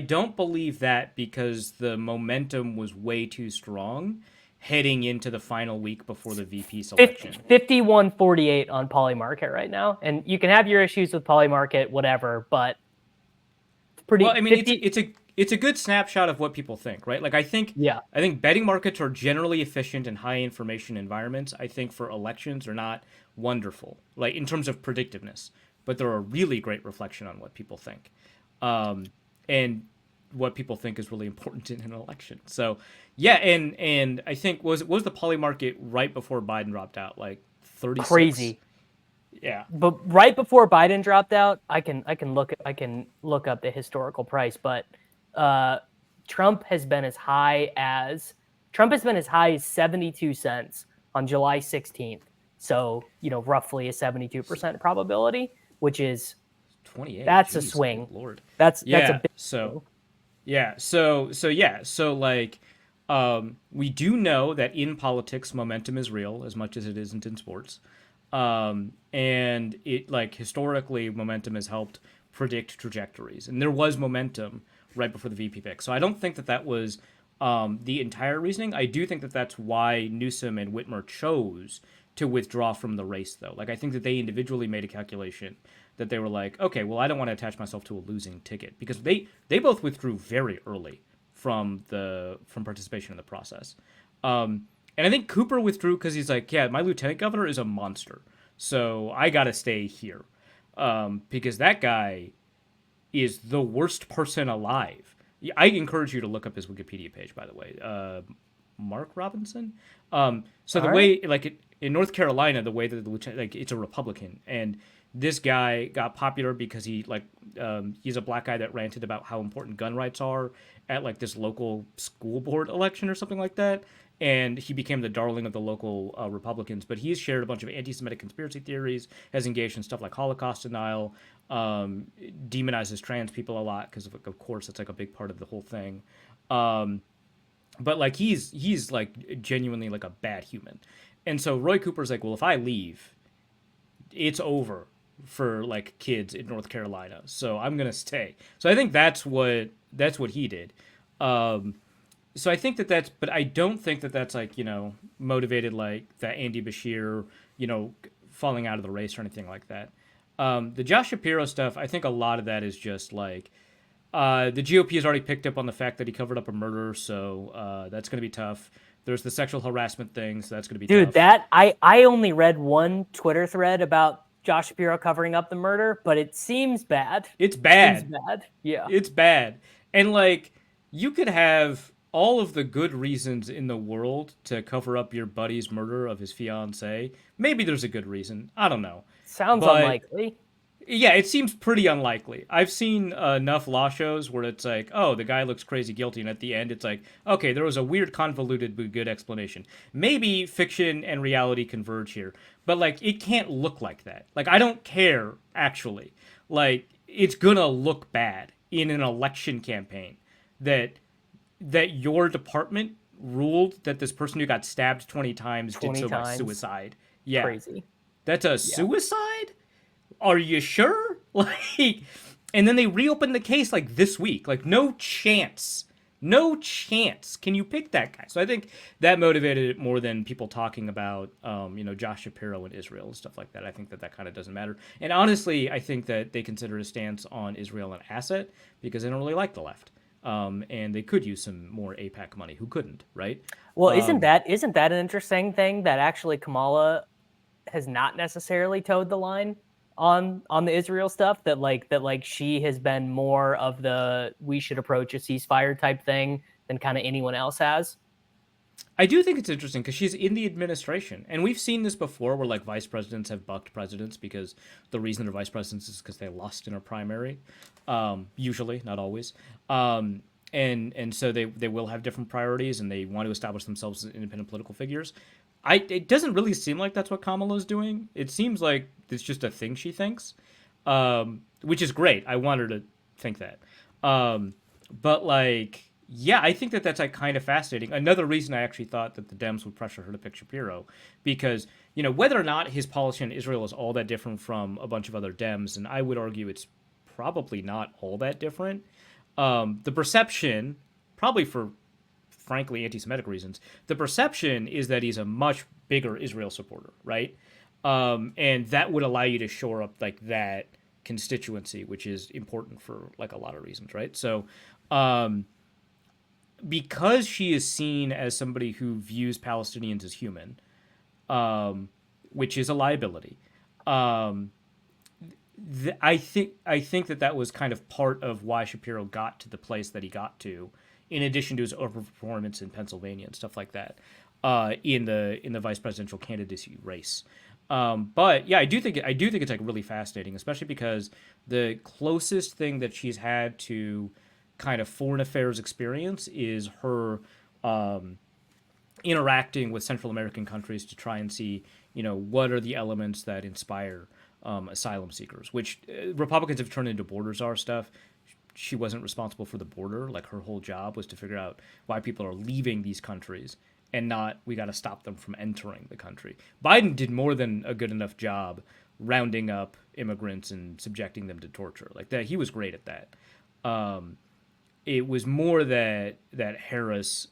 don't believe that because the momentum was way too strong heading into the final week before the VP selection. 51-48 on Polymarket right now, and you can have your issues with Polymarket, whatever, but pretty. Well, I mean, it's a good snapshot of what people think, right? Like I think betting markets are generally efficient in high information environments. I think for elections are not wonderful, like in terms of predictiveness, but they're a really great reflection on what people think, and what people think is really important in an election. So yeah, and I think was the poly market right before Biden dropped out, like 36? Crazy. Yeah, but right before Biden dropped out, I can look up the historical price, but Trump has been as high as 72 cents on July 16th. So, roughly a 72% probability, which is 28. That's Jeez, a swing. Lord. That's a big so like we do know that in politics momentum is real as much as it isn't in sports. And it like historically momentum has helped predict trajectories, and there was momentum right before the VP pick. So I don't think that was the entire reasoning. I do think that that's why Newsom and Whitmer chose to withdraw from the race, though. Like I think that they individually made a calculation that they were like, okay, well, I don't want to attach myself to a losing ticket, because they both withdrew very early from participation in the process. And I think Cooper withdrew because he's like, yeah, my lieutenant governor is a monster, so I got to stay here, because that guy is the worst person alive. I encourage you to look up his Wikipedia page, by the way. Mark Robinson. So the way, like in North Carolina, the way that the lieutenant, like it's a Republican, and this guy got popular because he's a black guy that ranted about how important gun rights are at like this local school board election or something like that. And he became the darling of the local Republicans. But he's shared a bunch of anti-Semitic conspiracy theories, has engaged in stuff like Holocaust denial, demonizes trans people a lot because of course that's like a big part of the whole thing. But like he's like genuinely like a bad human. And so Roy Cooper's like, well, if I leave, it's over for like kids in North Carolina, so I'm gonna stay. So I think that's what he did. So I think that's, but I don't think that that's like motivated like that Andy Bashir falling out of the race or anything like that. The Josh Shapiro stuff, I think a lot of that is just like the GOP has already picked up on the fact that he covered up a murder, so that's gonna be tough. There's the sexual harassment thing, so that's gonna be tough. Dude, that I only read one Twitter thread about Josh Shapiro covering up the murder, but it seems bad. It's bad. It seems bad. Yeah. It's bad. And like you could have all of the good reasons in the world to cover up your buddy's murder of his fiancée. Maybe there's a good reason. I don't know. Sounds unlikely. Yeah, it seems pretty unlikely. I've seen enough law shows where it's like, oh, the guy looks crazy guilty, and at the end it's like, okay, there was a weird, convoluted, but good explanation. Maybe fiction and reality converge here, but like, it can't look like that. Like, I don't care, actually. Like, it's gonna look bad in an election campaign that your department ruled that this person who got stabbed 20 times did so by suicide. Yeah. Crazy. That's a suicide? Are you sure? Like, and then they reopened the case like this week. Like, no chance. No chance. Can you pick that guy? So I think that motivated it more than people talking about, Josh Shapiro and Israel and stuff like that. I think that kind of doesn't matter. And honestly, I think that they consider a stance on Israel an asset because they don't really like the left. And they could use some more AIPAC money. Who couldn't, right? Well, isn't that an interesting thing that actually Kamala has not necessarily towed the line on the Israel stuff, that she has been more of the we should approach a ceasefire type thing than kind of anyone else has? I do think it's interesting because she's in the administration, and we've seen this before, where like vice presidents have bucked presidents because the reason they're vice presidents is because they lost in a primary, usually, not always, and so they will have different priorities, and they want to establish themselves as independent political figures. It doesn't really seem like that's what Kamala's doing. It seems like it's just a thing she thinks, which is great. I want her to think that, but like. Yeah, I think that that's like kind of fascinating. Another reason I actually thought that the Dems would pressure her to pick Shapiro, because whether or not his policy on Israel is all that different from a bunch of other Dems, and I would argue it's probably not all that different. The perception, probably for frankly anti-Semitic reasons, the perception is that he's a much bigger Israel supporter, right? And that would allow you to shore up like that constituency, which is important for like a lot of reasons, right? So. Because she is seen as somebody who views Palestinians as human, which is a liability. I think that was kind of part of why Shapiro got to the place that he got to, in addition to his overperformance in Pennsylvania and stuff like that, in the vice presidential candidacy race. But yeah, I do think it's like really fascinating, especially because the closest thing that she's had to kind of foreign affairs experience is her interacting with Central American countries to try and see, what are the elements that inspire asylum seekers, which Republicans have turned into border czar stuff. She wasn't responsible for the border. Like, her whole job was to figure out why people are leaving these countries and not, we got to stop them from entering the country. Biden did more than a good enough job rounding up immigrants and subjecting them to torture. Like that, he was great at that. It was more that Harris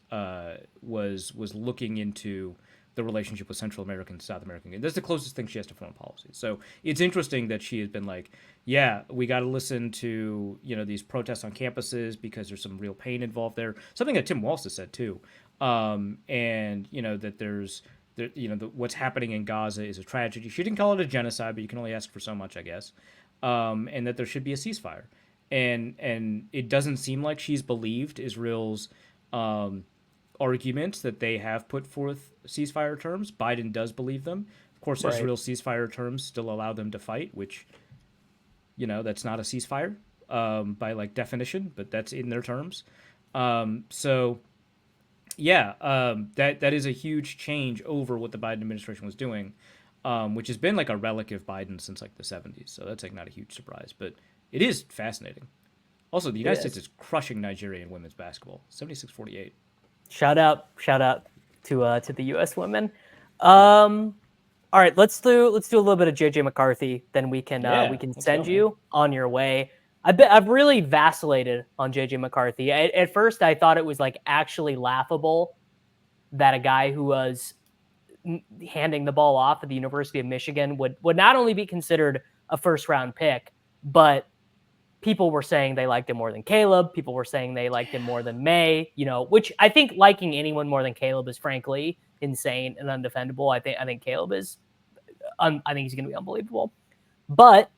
was looking into the relationship with Central American and South American. That's the closest thing she has to foreign policy. So it's interesting that she has been like, yeah, we got to listen to these protests on campuses because there's some real pain involved there. Something that Tim Walz has said too, and that there's what's happening in Gaza is a tragedy. She didn't call it a genocide, but you can only ask for so much, I guess, and that there should be a ceasefire. And it doesn't seem like she's believed Israel's arguments that they have put forth ceasefire terms. Biden does believe them. Of course, right. Israel's ceasefire terms still allow them to fight, which, that's not a ceasefire by like definition, but that's in their terms. So, yeah, that is a huge change over what the Biden administration was doing, which has been like a relic of Biden since like the 70s. So that's like not a huge surprise, but it is fascinating. Also, the United States is crushing Nigeria in women's basketball, 76-48. Shout out to the U.S. women. All right, let's do a little bit of JJ McCarthy. Then we can send you on your way. I've really vacillated on JJ McCarthy. At first, I thought it was like actually laughable that a guy who was handing the ball off at the University of Michigan would not only be considered a first round pick, but people were saying they liked him more than Caleb. People were saying they liked him more than May, which I think liking anyone more than Caleb is frankly insane and undefendable. I think Caleb is, I think he's going to be unbelievable. But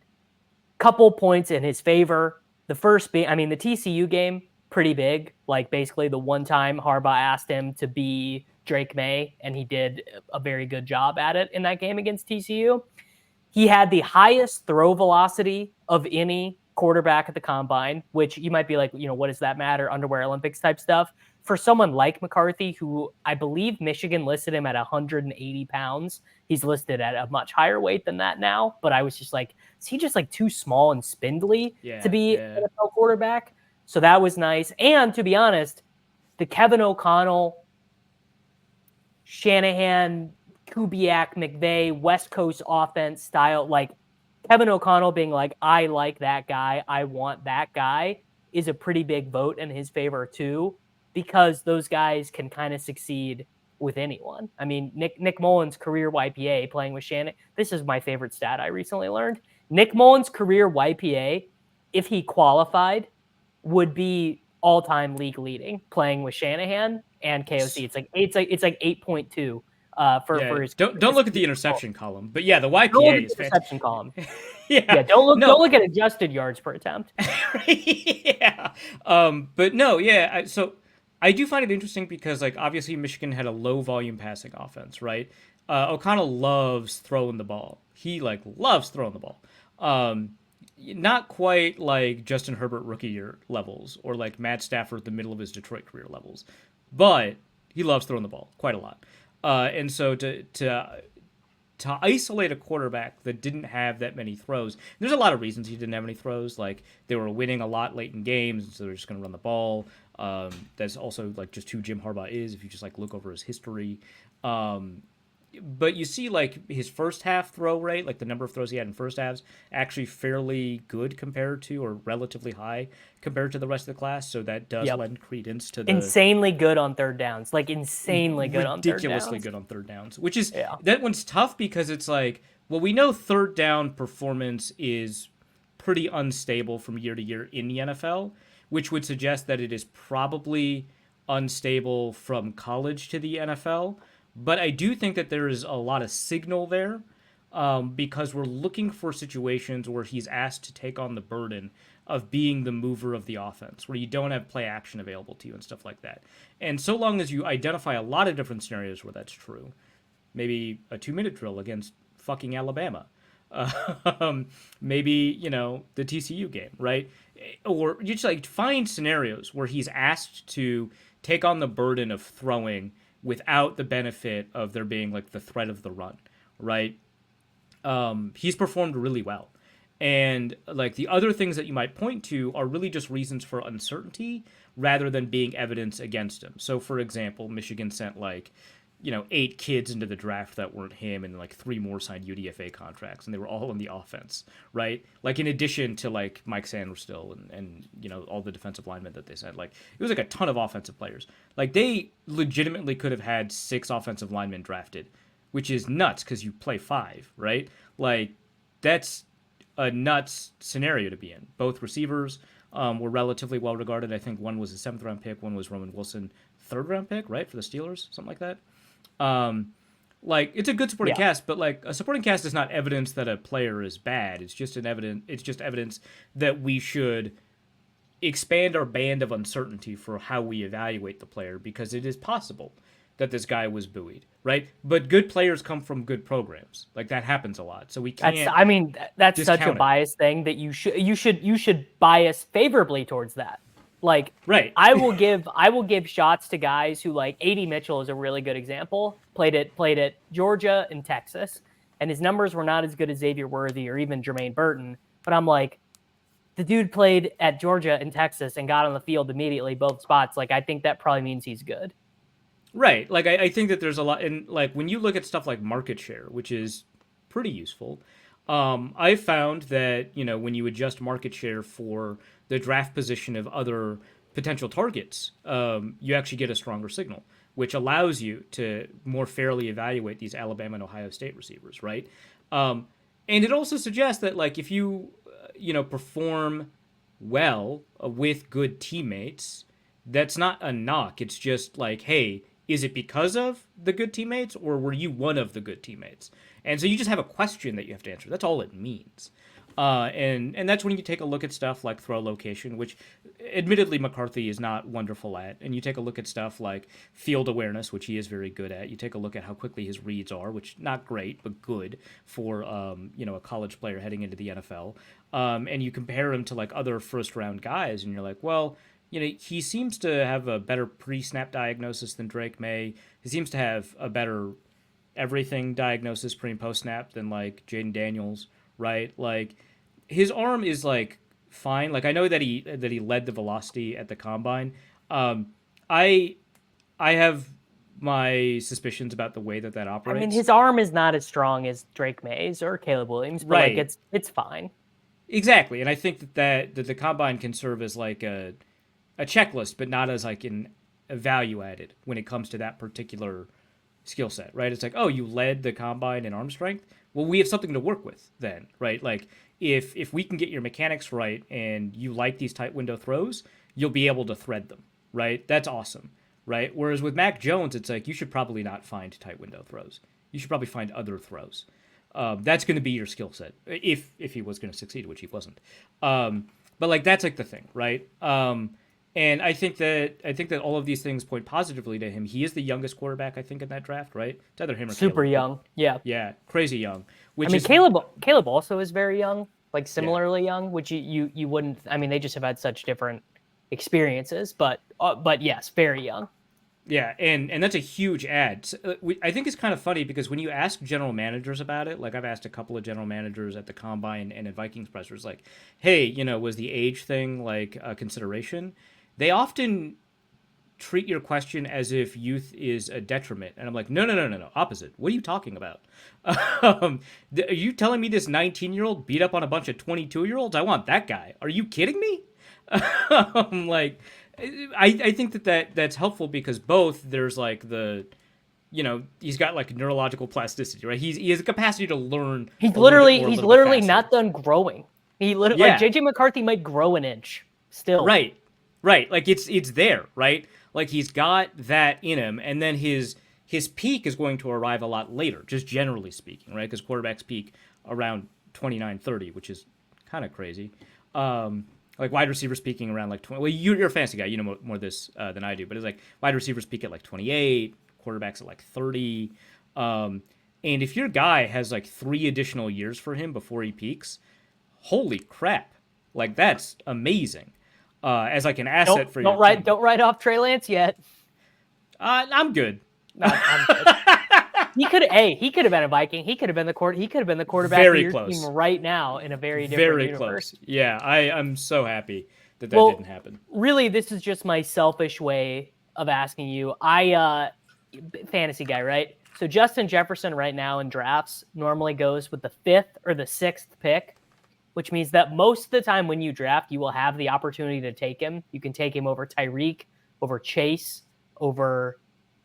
couple points in his favor. The first being, the TCU game, pretty big. Like basically the one time Harbaugh asked him to be Drake May, and he did a very good job at it in that game against TCU. He had the highest throw velocity of any quarterback at the combine, which you might be like, what does that matter? Underwear Olympics type stuff. For someone like McCarthy, who I believe Michigan listed him at 180 pounds, he's listed at a much higher weight than that now. But I was just like, is he just like too small and spindly to be an NFL quarterback? So that was nice. And to be honest, the Kevin O'Connell, Shanahan, Kubiak, McVay, West Coast offense style, like Kevin O'Connell being like, I like that guy, I want that guy, is a pretty big vote in his favor too, because those guys can kind of succeed with anyone. I mean, Nick Mullins' career YPA playing with Shannon. This is my favorite stat I recently learned. Nick Mullins' career YPA, if he qualified, would be all-time league leading playing with Shanahan and KOC. It's like 8.2 Yeah, for his don't his look at the interception column, but yeah, the don't look YPA at is the reception column. fantastic. Yeah, Yeah, don't no, look at adjusted yards per attempt. yeah, but no, yeah. So I do find it interesting because, like, obviously Michigan had a low volume passing offense, right? O'Connell loves throwing the ball. He like loves throwing the ball. Um, Not quite like Justin Herbert rookie year levels or like Matt Stafford the middle of his Detroit career levels, but he loves throwing the ball quite a lot. And so to isolate a quarterback that didn't have that many throws. There's a lot of reasons he didn't have any throws. Like they were winning a lot late in games, so they're just going to run the ball. That's also like just who Jim Harbaugh is. If you just like look over his history, but you see like his first half throw rate, like the number of throws he had in first halves, actually fairly good compared to, or relatively high compared to the rest of the class. So that does lend credence to the insanely good on third downs, like insanely good on third ridiculously downs. good on third downs, which is Yeah. that one's tough because it's like, well, we know third down performance is pretty unstable from year to year in the NFL, which would suggest that it is probably unstable from college to the NFL. But I do think that there is a lot of signal there because we're looking for situations where he's asked to take on the burden of being the mover of the offense, where you don't have play action available to you and stuff like that. And so long as you identify a lot of different scenarios where that's true, maybe a 2-minute drill against fucking Alabama, maybe, you know, the TCU game, right? Or you just like find scenarios where he's asked to take on the burden of throwing without the benefit of there being like the threat of the run, right? He's performed really well. And like the other things that you might point to are really just reasons for uncertainty rather than being evidence against him. So, for example, Michigan sent like, you know, 8 kids into the draft that weren't him, and like 3 more signed UDFA contracts, and they were all in the offense, right? Like in addition to like Mike Sanderstill and you know all the defensive linemen that they sent, like it was like a ton of offensive players. Like they legitimately could have had 6 offensive linemen drafted, which is nuts because you play 5, right? Like that's a nuts scenario to be in. Both receivers were relatively well regarded. I think one was a 7th round pick, one was Roman Wilson, 3rd round pick, right, for the Steelers, something like that. Like it's a good supporting cast, but like a supporting cast is not evidence that a player is bad. It's just evidence that we should expand our band of uncertainty for how we evaluate the player, because it is possible that this guy was buoyed, right? But good players come from good programs. Like that happens a lot. So we can't That's such a discount it. biased thing that you should bias favorably towards that. Like Right. I will give shots to guys who, like, A.D. Mitchell is a really good example. Played at Georgia and Texas, and his numbers were not as good as Xavier Worthy or even Jermaine Burton. But I'm like, the dude played at Georgia and Texas and got on the field immediately, both spots. Like I think that probably means he's good. Right. Like I think that there's a lot, and like when you look at stuff like market share, which is pretty useful, I found that, you know, when you adjust market share for the draft position of other potential targets, you actually get a stronger signal, which allows you to more fairly evaluate these Alabama and Ohio State receivers, right? And it also suggests that like if you you know, perform well with good teammates, that's not a knock. It's just like, hey, is it because of the good teammates, or were you one of the good teammates? And so you just have a question that you have to answer. That's all it means. And that's when you take a look at stuff like throw location, which admittedly McCarthy is not wonderful at. And you take a look at stuff like field awareness, which he is very good at. You take a look at how quickly his reads are, which not great, but good for you know, a college player heading into the NFL. And you compare him to like other first round guys, and you're like, well, you know, he seems to have a better pre-snap diagnosis than Drake May. He seems to have a better everything diagnosis pre and post snap than like Jaden Daniels, right? Like his arm is like fine. Like I know that he led the velocity at the combine. I have my suspicions about the way that I operates. mean, his arm is not as strong as Drake May's or Caleb Williams, but like Right. it's fine. Exactly. And I think that the combine can serve as like a checklist, but not as like a value added when it comes to that particular skill set, right? It's like, oh, you led the combine in arm strength. Well, we have something to work with then, right? Like if we can get your mechanics right and you like these tight window throws, you'll be able to thread them, right? That's awesome, right? Whereas with Mac Jones, it's like you should probably not find tight window throws. You should probably find other throws. That's going to be your skill set if he was going to succeed, which he wasn't. But like that's like the thing, right? And I think that all of these things point positively to him. He is the youngest quarterback I think in that draft, right? It's either him or Super Caleb. young. Yeah. Yeah, crazy young. Which I mean, is Caleb also is very young, like yeah, similarly young, which you wouldn't. I mean, they just have had such different experiences, but yes, very young. yeah, and that's a huge ad. I think it's kind of funny because when you ask general managers about it, like I've asked a couple of general managers at the combine and at Vikings pressers, like, hey, was the age thing like a consideration? They often treat your question as if youth is a detriment. And I'm like, no, no, no, no, no, opposite. What are you talking about? Are you telling me this 19-year-old beat up on a bunch of 22-year-olds? I want that guy. Are you kidding me? Like, I think that's helpful because both there's like he's got like neurological plasticity, right? He has a capacity to learn He's a little bit literally more, a he's little bit literally faster. not done growing. He literally like Yeah, JJ McCarthy might grow an inch still. right, right. Like it's there, right? Like he's got that in him, and then his peak is going to arrive a lot later, just generally speaking, right? Because quarterbacks peak around 29, 30, which is kind of crazy. Like wide receivers peaking around like 20. Well, you're a fancy guy, you know more this than I do, but it's like wide receivers peak at like 28, quarterbacks at like 30. And if your guy has like 3 additional years for him before he peaks, holy crap! Like that's amazing. As like an asset for your team. Don't write off Trey Lance yet. I'm good. I'm good. He could have been a Viking. He could have been the quarterback Very of your close. team right now in a very different Very universe. close. Yeah, I'm so happy that Well, didn't happen. really, this is just my selfish way of asking you. Fantasy guy, right? So Justin Jefferson right now in drafts normally goes with the 5th or the 6th pick, which means that most of the time when you draft, you will have the opportunity to take him. You can take him over Tyreek, over Chase, over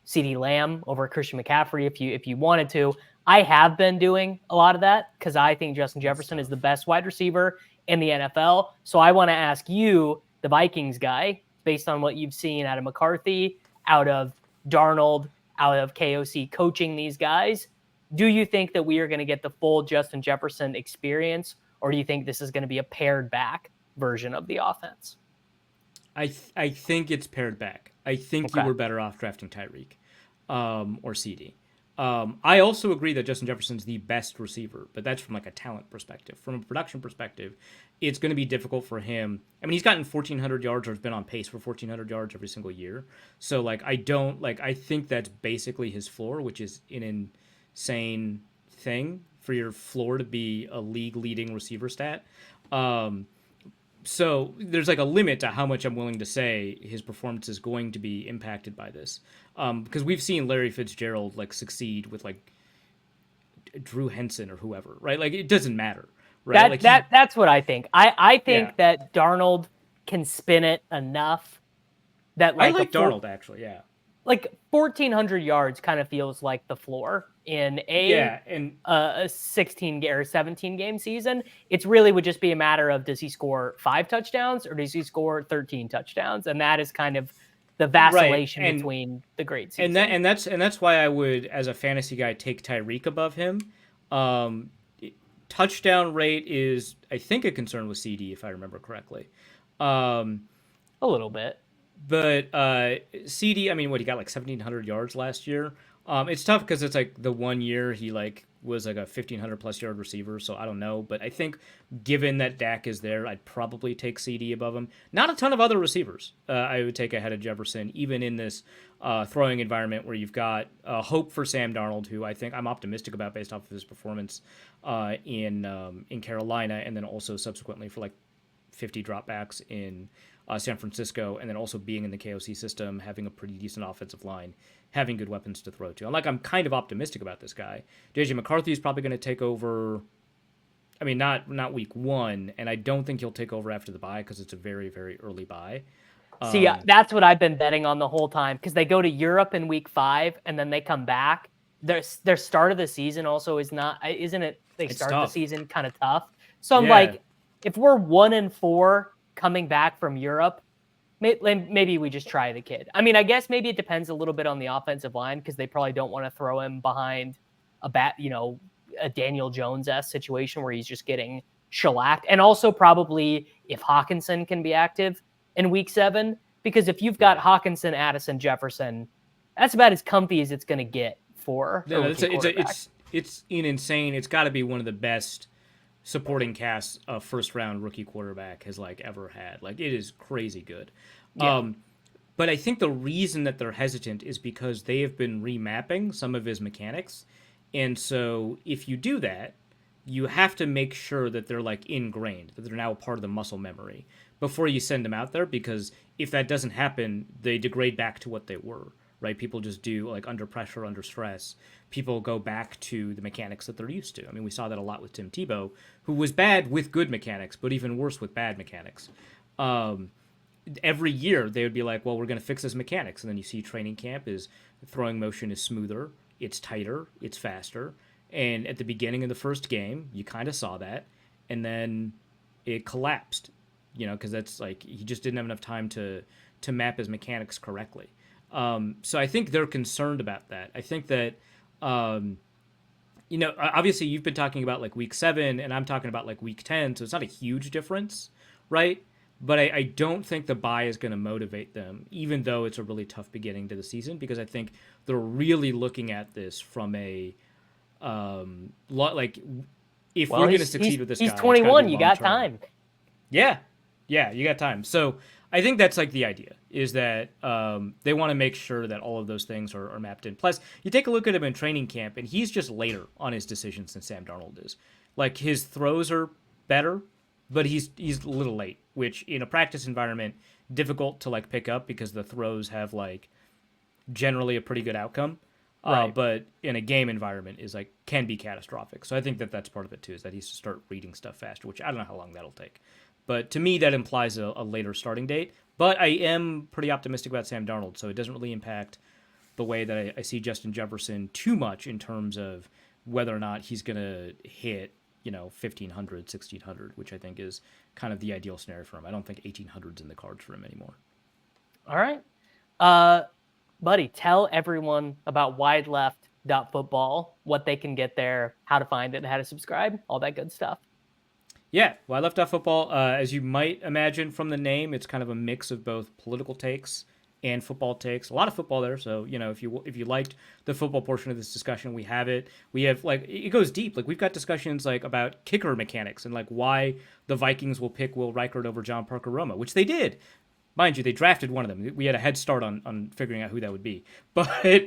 CeeDee Lamb, over Christian McCaffrey if you wanted to. I have been doing a lot of that because I think Justin Jefferson is the best wide receiver in the NFL. So I want to ask you, the Vikings guy, based on what you've seen out of McCarthy, out of Darnold, out of KOC coaching these guys, do you think that we are going to get the full Justin Jefferson experience, or do you think this is going to be a pared back version of the offense? I think it's pared back. I think you Okay. were better off drafting Tyreek or CD. I also agree that Justin Jefferson's the best receiver, but that's from like a talent perspective. From a production perspective, it's going to be difficult for him. I mean, he's gotten 1,400 yards or has been on pace for 1,400 yards every single year. So like, I think that's basically his floor, which is an insane thing for your floor to be a league leading receiver stat. So there's like a limit to how much I'm willing to say his performance is going to be impacted by this, because we've seen Larry Fitzgerald like succeed with like Drew Henson or whoever, right? Like it doesn't matter, right? That's what I think. I think Yeah, that Darnold can spin it enough that I like like Darnold actually. Yeah, like 1,400 yards kind of feels like the floor in yeah, and a 16 or 17 game season. It's really would just be a matter of, does he score 5 touchdowns or does he score 13 touchdowns? And that is kind of the right, vacillation between the great season. and that's why I would, as a fantasy guy, take Tyreek above him. Um, Touchdown rate is, I think, a concern with CD if I remember correctly. Um, A little bit. But CD, I mean, what he got like 1,700 yards last year. It's tough because it's like the one year he like was like a 1,500 plus yard receiver. So I don't know, but I think given that Dak is there, I'd probably take CD above him. Not a ton of other receivers I would take ahead of Jefferson, even in this throwing environment where you've got hope for Sam Darnold, who I think I'm optimistic about based off of his performance in Carolina, and then also subsequently for like 50 dropbacks in San Francisco, and then also being in the KOC system, having a pretty decent offensive line, having good weapons to throw to. And I'm kind of optimistic about this guy. JJ McCarthy is probably going to take over. I mean, not week 1, and I don't think he'll take over after the bye because it's a very, very early bye. See, that's what I've been betting on the whole time, because they go to Europe in week 5 and then they come back. Their start of the season also isn't it? They start the season kind of tough. So I'm like, if we're 1-4 coming back from Europe, maybe we just try the kid. I mean, I guess maybe it depends a little bit on the offensive line, because they probably don't want to throw him behind a Daniel Jones-esque situation where he's just getting shellacked. And also probably if Hawkinson can be active in week 7, because if you've got Hawkinson, Addison, Jefferson, that's about as comfy as it's going to get for it's insane. It's got to be one of the best supporting casts a first round rookie quarterback has ever had. It is crazy good. Yeah. But I think the reason that they're hesitant is because they have been remapping some of his mechanics. And so if you do that, you have to make sure that they're ingrained, that they're now a part of the muscle memory before you send them out there, because if that doesn't happen, they degrade back to what they were, right? People just do under pressure, under stress. People go back to the mechanics that they're used to. I mean, we saw that a lot with Tim Tebow, who was bad with good mechanics, but even worse with bad mechanics. Every year they would be like, well, we're going to fix his mechanics. And then you see training camp is throwing motion is smoother, it's tighter, it's faster. And at the beginning of the first game, you kind of saw that. And then it collapsed, because that's he just didn't have enough time to map his mechanics correctly. So I think they're concerned about that. I think that, obviously you've been talking about week 7 and I'm talking about week 10. So it's not a huge difference, right? But I don't think the bye is going to motivate them, even though it's a really tough beginning to the season, because I think they're really looking at this from a, if we're going to succeed with this guy. He's 21, you got time. Yeah, you got time. So I think that's the idea, is that they want to make sure that all of those things are mapped in. Plus, you take a look at him in training camp, and he's just later on his decisions than Sam Darnold is. His throws are better, but he's a little late, which in a practice environment, difficult to pick up because the throws have generally a pretty good outcome. Right. But in a game environment is can be catastrophic. So I think that that's part of it too, is that he's to start reading stuff faster, which I don't know how long that'll take. But to me, that implies a later starting date. But I am pretty optimistic about Sam Darnold, so it doesn't really impact the way that I see Justin Jefferson too much in terms of whether or not he's going to hit 1,500, 1,600, which I think is kind of the ideal scenario for him. I don't think 1,800's in the cards for him anymore. All right. Buddy, tell everyone about wideleft.football, what they can get there, how to find it, how to subscribe, all that good stuff. Yeah, wideleft.football, as you might imagine from the name, it's kind of a mix of both political takes and football takes. A lot of football there, so if you liked the football portion of this discussion, we have it. We have it goes deep. We've got discussions about kicker mechanics and why the Vikings will pick Will Reichert over John Parker Roma, which they did. Mind you, they drafted one of them. We had a head start on figuring out who that would be. But it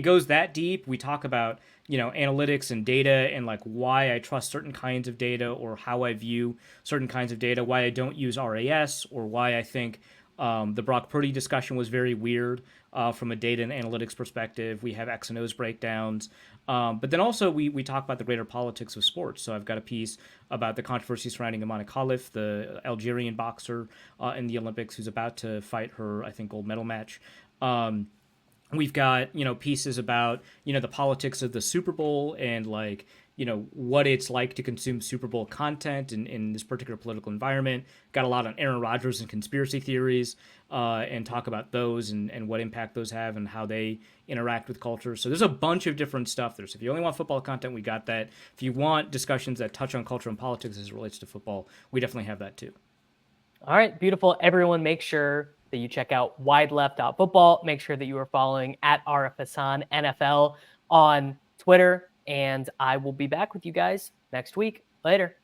goes that deep. We talk about analytics and data and why I trust certain kinds of data or how I view certain kinds of data, why I don't use RAS, or why I think the Brock Purdy discussion was very weird from a data and analytics perspective. We have X and O's breakdowns. But then also we talk about the greater politics of sports. So I've got a piece about the controversy surrounding Amanda Khalif, the Algerian boxer in the Olympics who's about to fight her, I think, gold medal match. We've got, pieces about, the politics of the Super Bowl and what it's like to consume Super Bowl content in this particular political environment. Got a lot on Aaron Rodgers and conspiracy theories and talk about those and what impact those have and how they interact with culture. So there's a bunch of different stuff there. So if you only want football content, we got that. If you want discussions that touch on culture and politics as it relates to football, we definitely have that too. All right, beautiful. Everyone make sure that you check out wideleft.football. Make sure that you are following at Arif Hasan NFL on Twitter. And I will be back with you guys next week. Later.